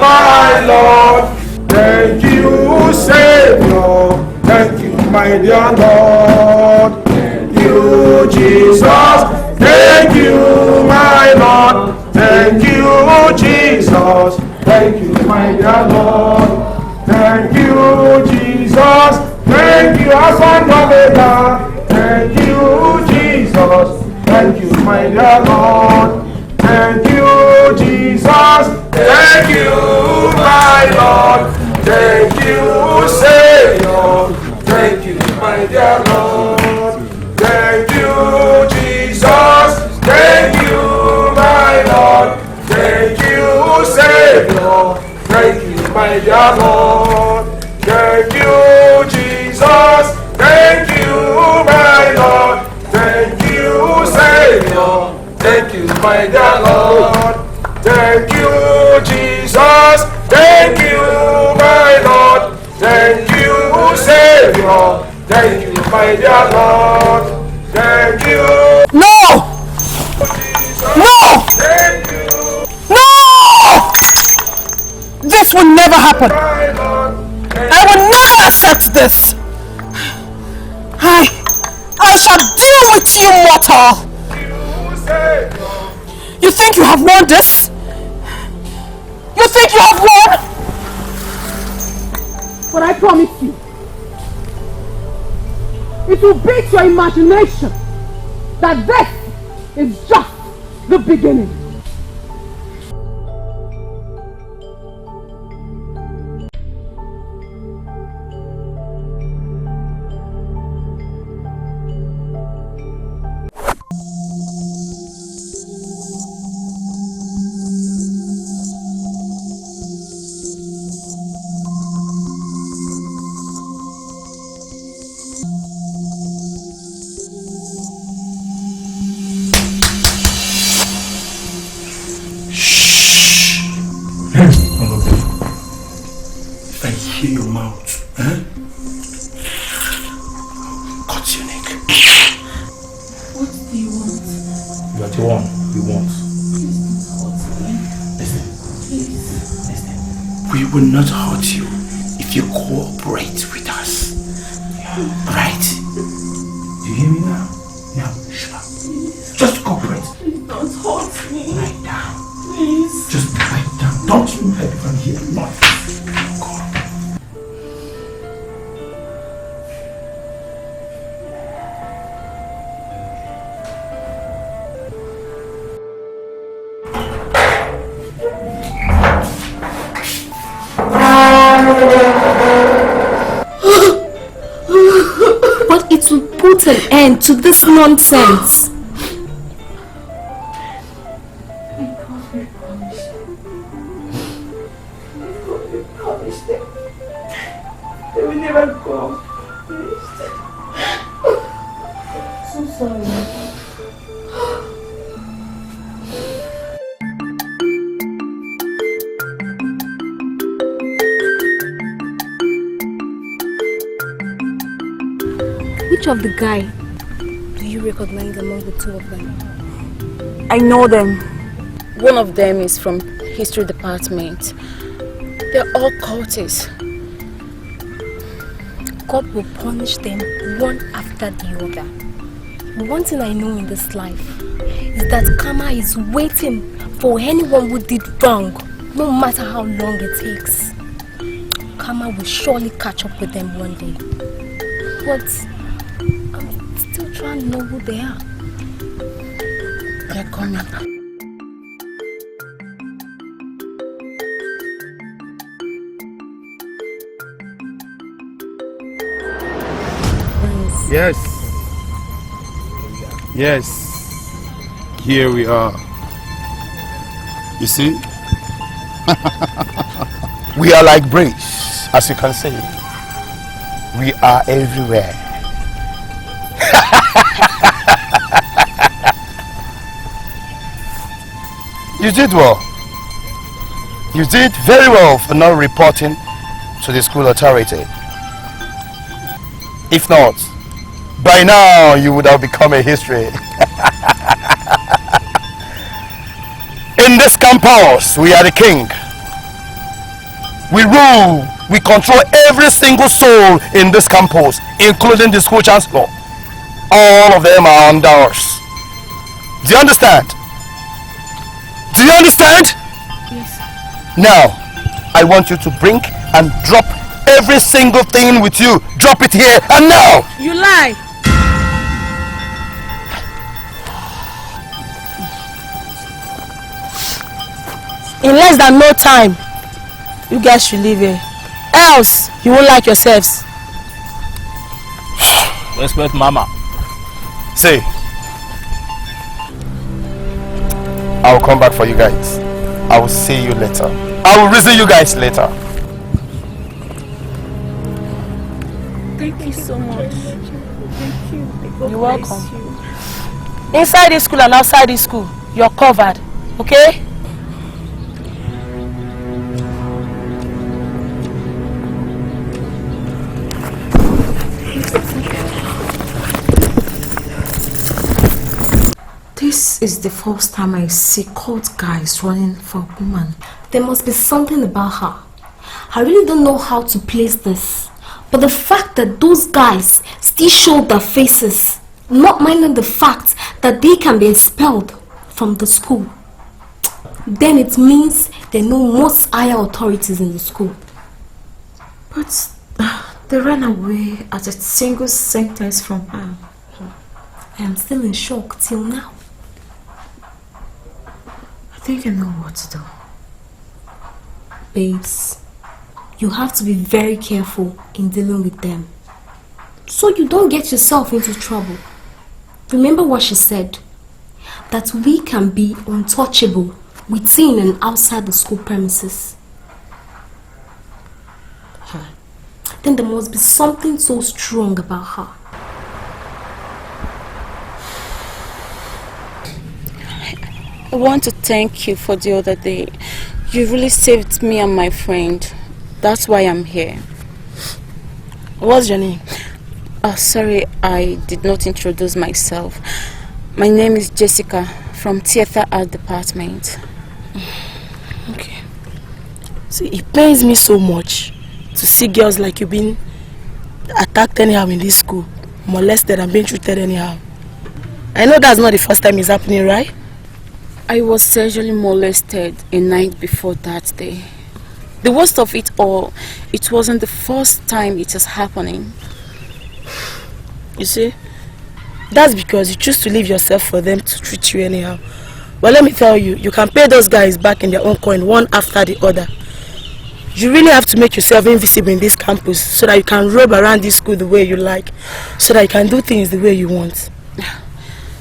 my Lord. Thank you, Savior. Thank you, my dear Lord. Thank you, Jesus. Thank you, my Lord. Thank you, Jesus. Thank you, my dear Lord. Thank you, Jesus. Thank you, Alpha and Omega. Thank you, Jesus. Thank you, my dear Lord. Thank you, Jesus. Thank you, my Lord. Thank you, Savior. Thank you, my dear Lord. Thank you, Jesus. Thank you, my Lord. Thank you, Savior. Thank you, my dear Lord. Thank you, Jesus. Thank you, my Lord. Thank you, Savior. Thank you, my dear Lord. Thank you, Jesus. Thank you, my Savior. Thank you, my dear Lord. Thank you. No! No! Thank you. No! This will never happen. I will never accept this. I shall deal with you, mortal. You think you have won this? You think you have won? But I promise you, it will beat your imagination that this is just the beginning. If I hear your mouth, cut your neck. What do you want? You are the one we want. Please don't hurt me. Listen. Please. Listen. We will not hurt you if you cooperate with us. Right? Do you hear me now? Now, shut up. Please. Just cooperate. Please don't hurt me. Lie down. Please. Just lie down. Don't move head from here. No. But it will put an end to this nonsense. They will never come. So sorry. Which of the guy do you recognize among the two of them? I know them. One of them is from history department. They're all cultists. God will punish them one after the other. But one thing I know in this life is that karma is waiting for anyone who did wrong, no matter how long it takes. Karma will surely catch up with them one day. But I'm still trying to know who they are. They're coming. Yes. Yes. Here we are. You see? We are like brace, as you can see. We are everywhere. You did well. You did very well for not reporting to the school authority. If not, by now you would have become a history. In this campus, we are the king. We rule, we control every single soul in this campus, including the school chancellor. All of them are under us. Do you understand? Do you understand? Yes. Now, I want you to bring and drop every single thing with you. Drop it here and now. You lie. In less than no time, you guys should leave here. Else, you won't like yourselves. Respect mama. See, I will come back for you guys. I will see you later. I will visit you guys later. Thank you so much. Thank you. You're welcome. Inside this school and outside this school, you're covered. Okay? is the first time I see cult guys running for a woman. There must be something about her. I really don't know how to place this. But the fact that those guys still show their faces, not minding the fact that they can be expelled from the school, then it means they know most higher authorities in the school. But they ran away at a single sentence from her. I am still in shock till now. I think I know what to do. Babes, you have to be very careful in dealing with them, so you don't get yourself into trouble. Remember what she said, that we can be untouchable within and outside the school premises. Then there must be something so strong about her. I want to thank you for the other day. You really saved me and my friend. That's why I'm here. What's your name? Oh, sorry, I did not introduce myself. My name is Jessica from Theatre Art Department. Okay. See, it pains me so much to see girls like you being attacked anyhow in this school, molested and being treated anyhow. I know that's not the first time it's happening, right? I was sexually molested a night before that day. The worst of it all, it wasn't the first time it is happening. You see, that's because you choose to leave yourself for them to treat you anyhow. Well, let me tell you, you can pay those guys back in their own coin, one after the other. You really have to make yourself invisible in this campus so that you can roam around this school the way you like, so that you can do things the way you want.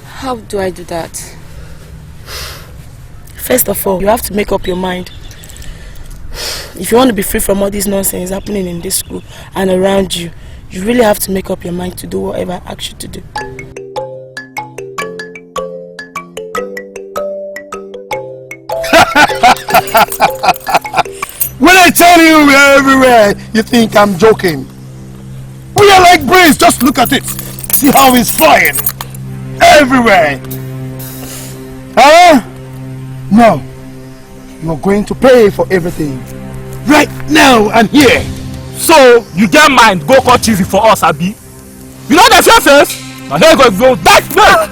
How do I do that? First of all, you have to make up your mind. If you want to be free from all this nonsense happening in this school and around you, you really have to make up your mind to do whatever I ask you to do. When I tell you we're everywhere, you think I'm joking. We are like brains, just look at it. See how it's flying. Everywhere. Huh? No. You're going to pay for everything. Right now and here. So, you get mind, go call cheesy for us, Abi. You know the face? Now here you go that way.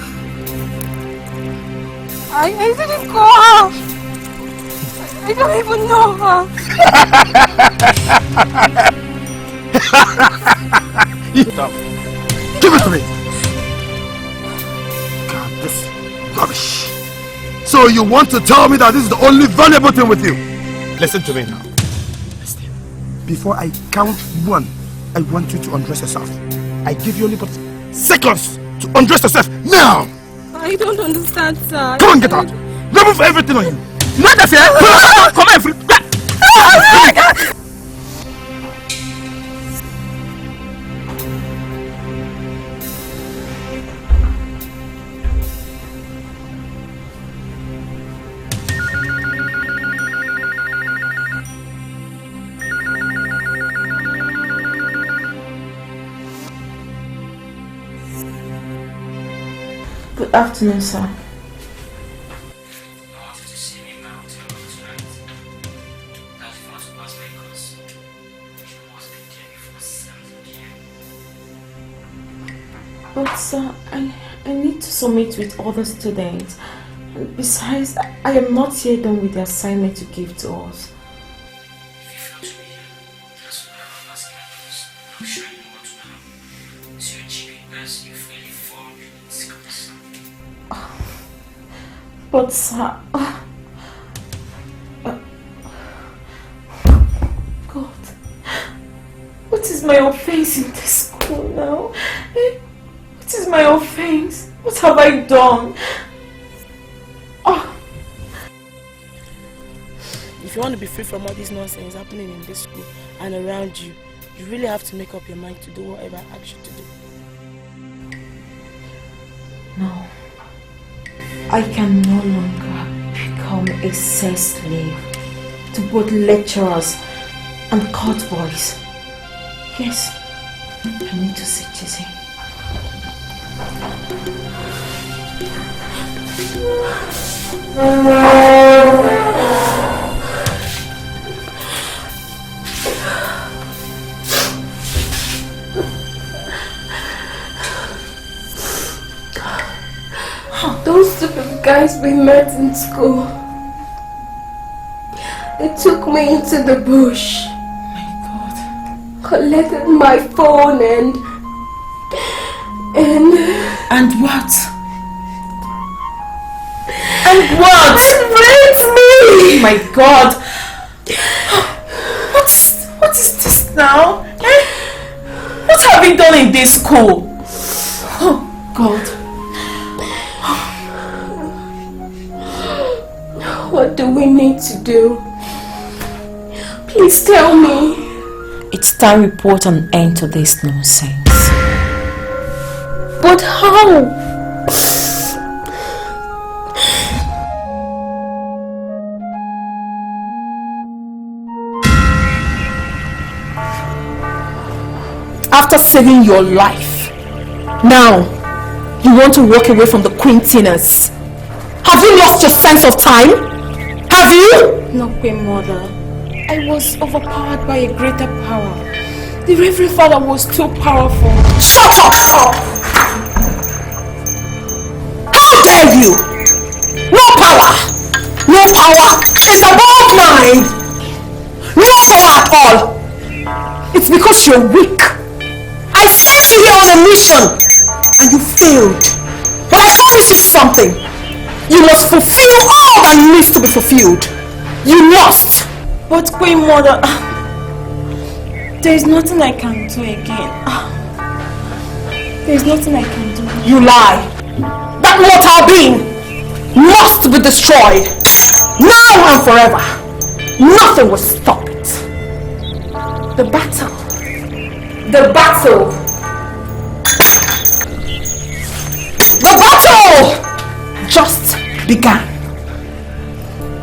I didn't go out. I don't even know her. Give it to me. God, this rubbish. So you want to tell me that this is the only valuable thing with you? Listen to me now. Listen. Before I count one, I want you to undress yourself. I give you only but seconds to undress yourself now. I don't understand, sir. Come on, get out. Remove everything on you. Not that fair. Come on, free. Good afternoon, sir. But sir, I need to submit with other students. And besides, I am not yet done with the assignment to give to us. But sir, God, what is my offense in this school now? What is my offense? What have I done? If you want to be free from all this nonsense happening in this school and around you, you really have to make up your mind to do whatever I ask you to do. No. I can no longer become a sex slave to both lecturers and court boys. Yes, I need to see Chizzy. Those stupid guys we met in school, they took me into the bush. Collected my phone and what? And what? And raped me! My God! What is this now? Eh? What have you done in this school? Oh God! What do we need to do? Please tell me. It's time we put an end to this nonsense. But how? After saving your life, now you want to walk away from the Quintinas. Have you lost your sense of time? Have you? No, Queen Mother. I was overpowered by a greater power. The Reverend Father was too powerful. Shut up! How dare you? No power! No power is above mine! No power at all! It's because you're weak. I sent you here on a mission and you failed. But I promise you something. You must fulfill all that needs to be fulfilled. You must! But Queen Mother, there is nothing I can do again. There is nothing I can do. You lie. That mortal being must be destroyed. Now and forever. Nothing will stop it. The battle. The battle. The battle just began.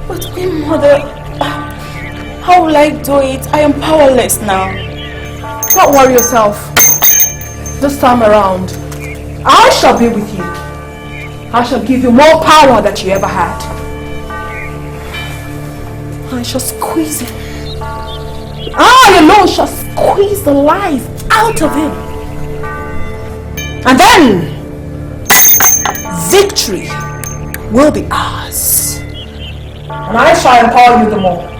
But Queen Mother, how will I do it? I am powerless now. Don't worry yourself. This time around, I shall be with you. I shall give you more power than you ever had. I shall squeeze it. I alone shall squeeze the life out of him. And then, victory will be ours. And I shall empower you the more.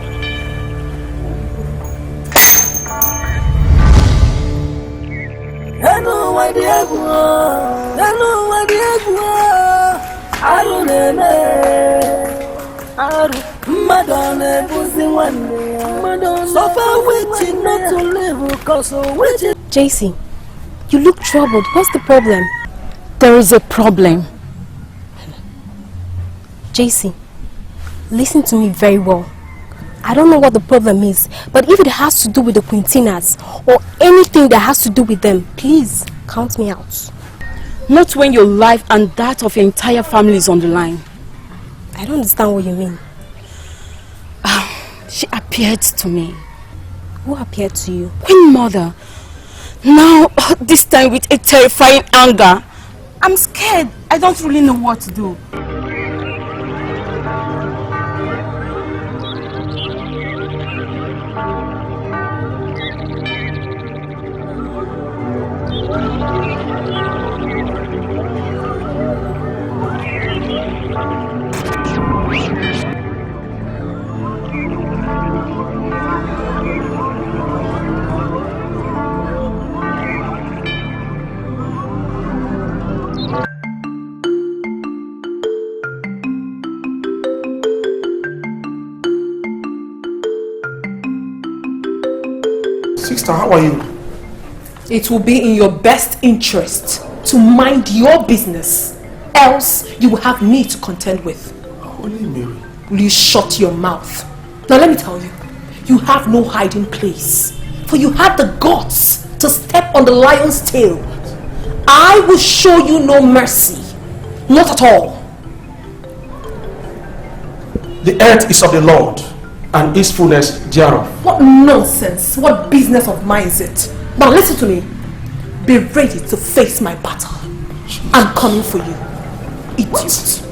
JC, you look troubled. What's the problem? There is a problem. JC, listen to me very well. I don't know what the problem is, but if it has to do with the Quintinas or anything that has to do with them, please count me out. Not when your life and that of your entire family is on the line. I don't understand what you mean. She appeared to me. Who appeared to you? Queen Mother. Now, this time with a terrifying anger. I'm scared. I don't really know what to do. Sister, how are you? It will be in your best interest to mind your business, else you will have me to contend with. Holy Mary. Will you shut your mouth? Now let me tell you, you have no hiding place, for you had the guts to step on the lion's tail. I will show you no mercy, not at all. The earth is of the Lord, and his fullness thereof. What nonsense, what business of mine is it? Now listen to me, be ready to face my battle. I'm coming for you, idiot.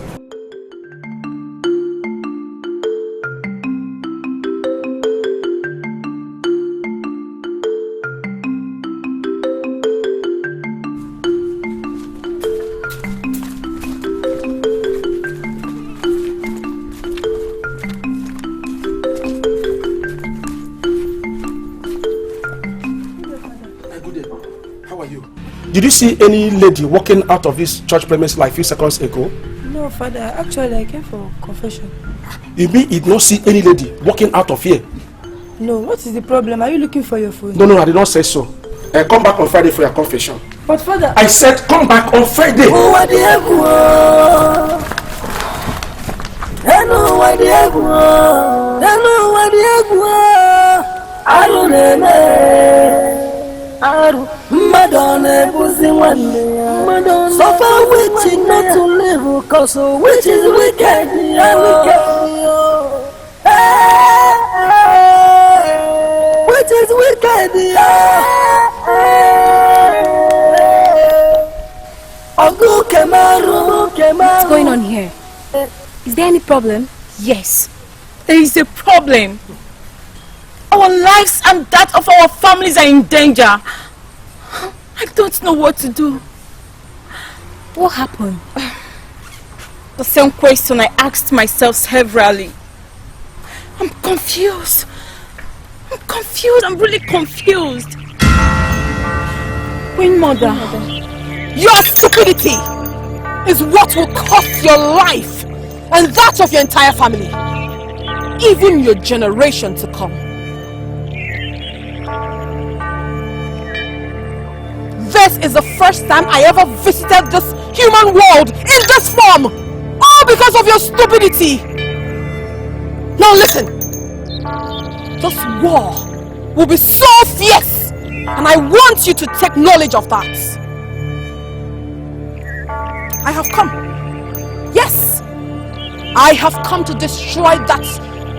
Did you see any lady walking out of this church premise like a few seconds ago? No, Father. Actually, I came for confession. You mean you did not see any lady walking out of here? No, what is the problem? Are you looking for your phone? No, I did not say so. Come back on Friday for your confession. But Father... I said come back on Friday. Madonna pussy one day. Suffer witching not to live, cause which is wicked. Which is wicked. What's going on here? Is there any problem? Yes, there is a problem. Our lives and that of our families are in danger. I don't know what to do. What happened? The same question I asked myself severally. I'm confused. I'm really confused. Queen Mother, your stupidity is what will cost your life and that of your entire family, even your generation to come. This is the first time I ever visited this human world in this form, all because of your stupidity. Now listen, this war will be so fierce, and I want you to take knowledge of that. I have come. Yes, I have come to destroy that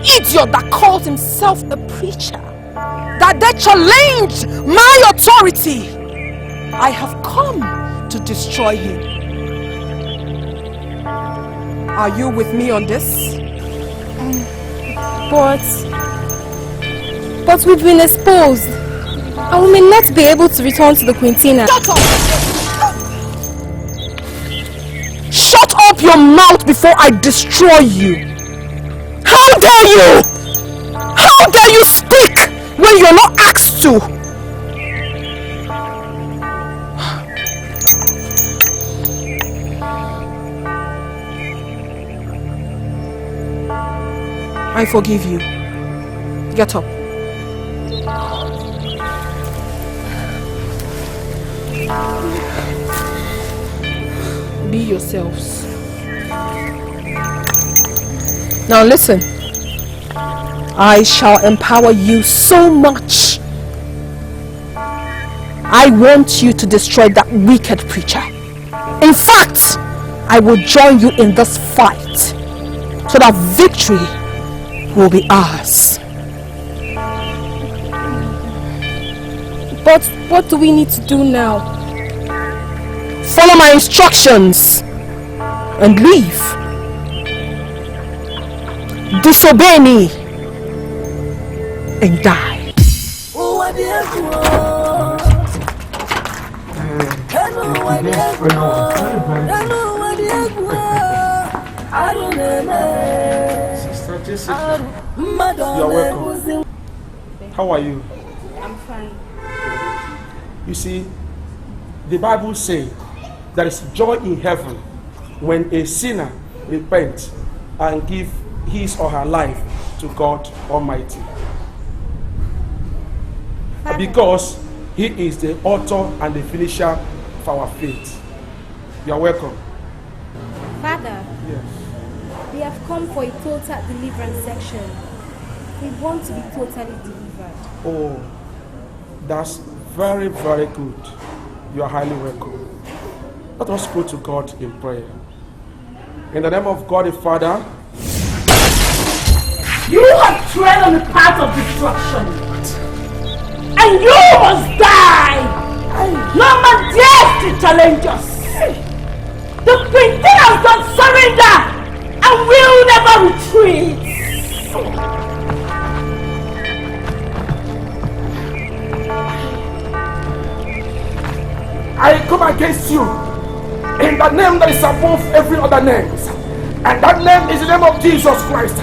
idiot that calls himself a preacher, that they challenged my authority. I have come to destroy him. Are you with me on this? But we've been exposed, and we may not be able to return to the Quintina. Shut up! Shut up your mouth before I destroy you! How dare you! How dare you speak when you're not asked to? I forgive you. Get up. Be yourselves. Now listen. I shall empower you so much. I want you to destroy that wicked preacher. In fact, I will join you in this fight so that victory will be ours. But what do we need to do now? Follow my instructions and leave. Disobey me and die. Sister Jessica, you're welcome. How are you? I'm fine. You see, the Bible says there is joy in heaven when a sinner repents and gives his or her life to God Almighty. Because He is the author and the finisher of our faith. You are welcome. Father, Yes. we have come for a total deliverance section. We want to be totally delivered. Oh, that's very, very good. You are highly welcome. Let us go to God in prayer. In the name of God the Father. You have tread on the path of destruction, and you must die. No man dares to challenge us. The Quintinas don't surrender and will never retreat. I come against you in the name that is above every other name, and that name is the name of Jesus Christ.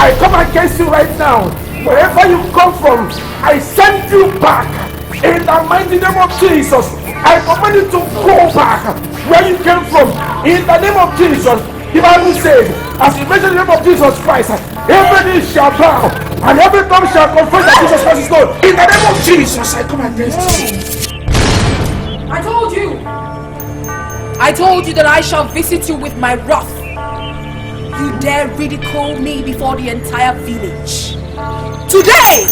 I come against you right now. Wherever you come from, I send you back In the mighty name of Jesus, I command you to go back where you came from. In the name of Jesus, the Bible says, as you mention the name of Jesus Christ, every knee shall bow and every tongue shall confess that Jesus Christ is Lord. In the name of Jesus, I come against you. I told you that I shall visit you with my wrath. You dare ridicule me before the entire village. Today,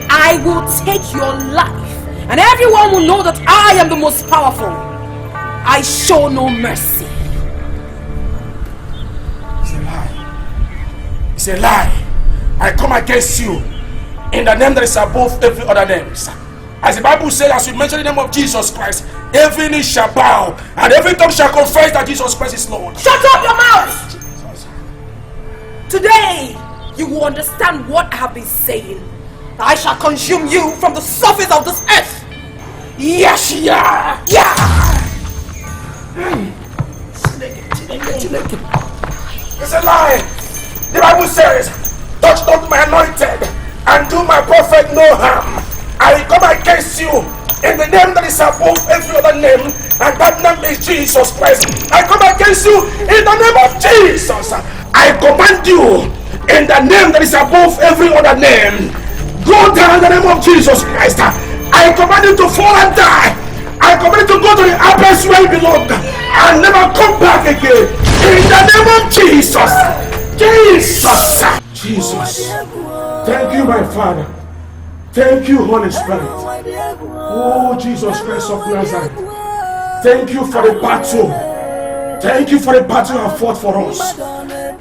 I will take your life, and everyone will know that I am the most powerful. I show no mercy. It's a lie. It's a lie. I come against you in the name that is above every other name. As the Bible says, as we mention the name of Jesus Christ, every knee shall bow and every tongue shall confess that Jesus Christ is Lord. Shut up your mouth! Today, you will understand what I have been saying. I shall consume you from the surface of this earth. Yes, yeah, yeah. It's a lie. The Bible says, touch not my anointed and do my prophet no harm. I come against you in the name that is above every other name, and that name is Jesus Christ. I come against you in the name of Jesus. I command you in the name that is above every other name. Go down in the name of Jesus Christ. I command you to fall and die. I command you to go to the abyss where you belong and never come back again. In the name of Jesus. Jesus. Jesus. Thank you, my Father. Thank you, Holy Spirit. Oh, Jesus Christ of Nazareth. Thank you for the battle. Thank you for the battle you have fought for us.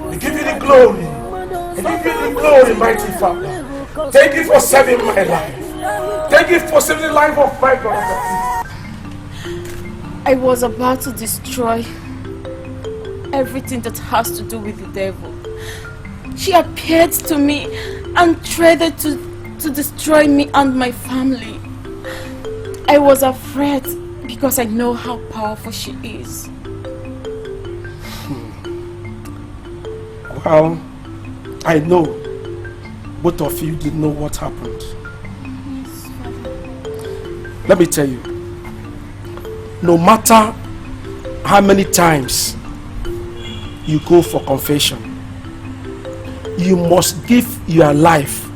We give you the glory. We give you the glory, mighty Father. Thank you for saving my life. Thank you for saving the life of my brother. I was about to destroy everything that has to do with the devil. She appeared to me and threatened to destroy me and my family. I was afraid because I know how powerful she is. Well, I know both of you didn't know what happened. Let me tell you, no matter how many times you go for confession, you must give your life,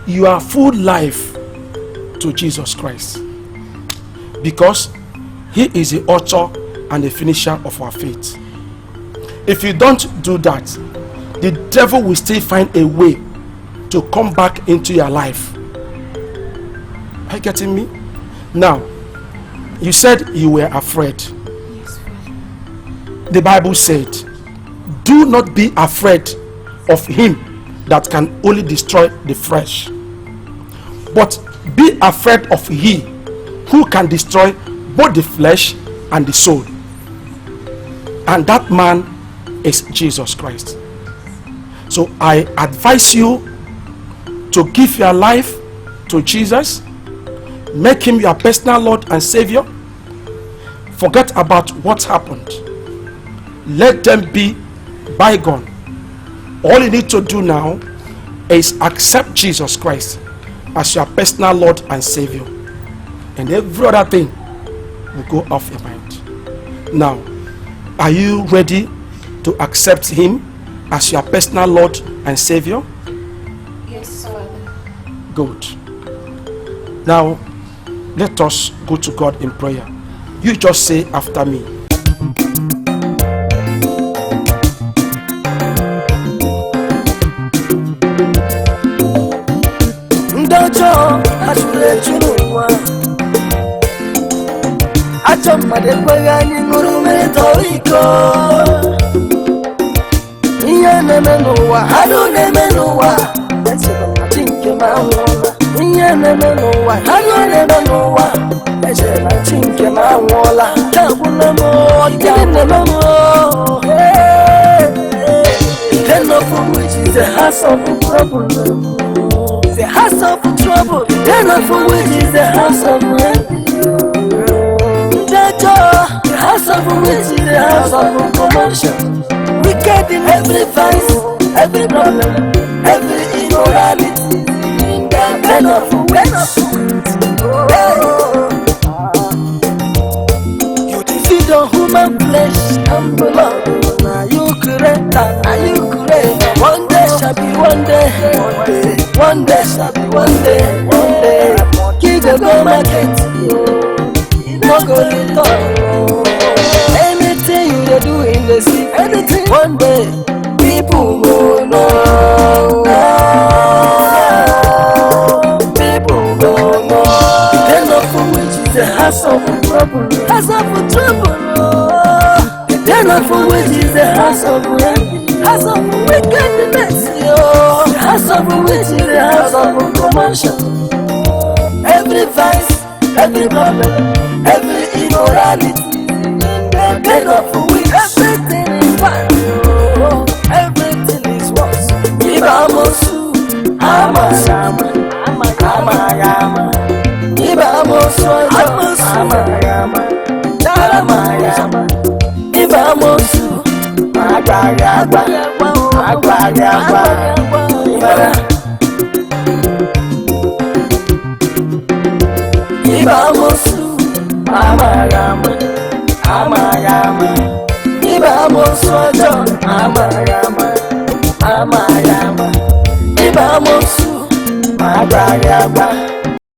your full life, to Jesus Christ, because He is the author and the finisher of our faith. If you don't do that, the devil will still find a way to come back into your life. Are you getting me? Now, you said you were afraid. Yes, Father. The Bible said, do not be afraid of him that can only destroy the flesh, but be afraid of he who can destroy both the flesh and the soul. And that man is Jesus Christ. So I advise you to give your life to Jesus. Make him your personal Lord and Savior. Forget about what happened. Let them be bygone. All you need to do now is accept Jesus Christ as your personal Lord and Savior, and every other thing will go off your mind. Now, are you ready to accept him as your personal Lord and Savior? Yes, Father. Good. Now, let us go to God in prayer. You just say after me. Ndocho ashule chunwa acho madekwaga ni ngurume toriko iya nemenuwa hadu nemenuwa echeba chinke mawola iya nemenuwa hadu nemenuwa echeba chinke mawola tabunamo ikenemo then of which is the house of problem. The house of trouble, then of which is the house of refuge. The house of which is the house of commotion. Wicked in every vice, every problem, every immorality. In the den of witch, human flesh and blood. Now you create, one day shall be one day, one day shall be one day, one day. Keep the go market, no go return. Anything you do in the sea, anything, one day people will know. People will know. The den of which is the house of trouble, house of trouble. The den of which is the house of wickedness. The house of which is the house of commotion. Every vice, every problem, every immorality. The den of which everything is bad. Everything is worse. Ibamosu, Amasama, Amayama. Ibamosu, Amayama, Daramayama. Ibamosu, Agayagba, Agayagba. Ibamosu, Amayama, Amayama. Ibamosu, Amayama, Amayama. Ibamosu, Agayagba.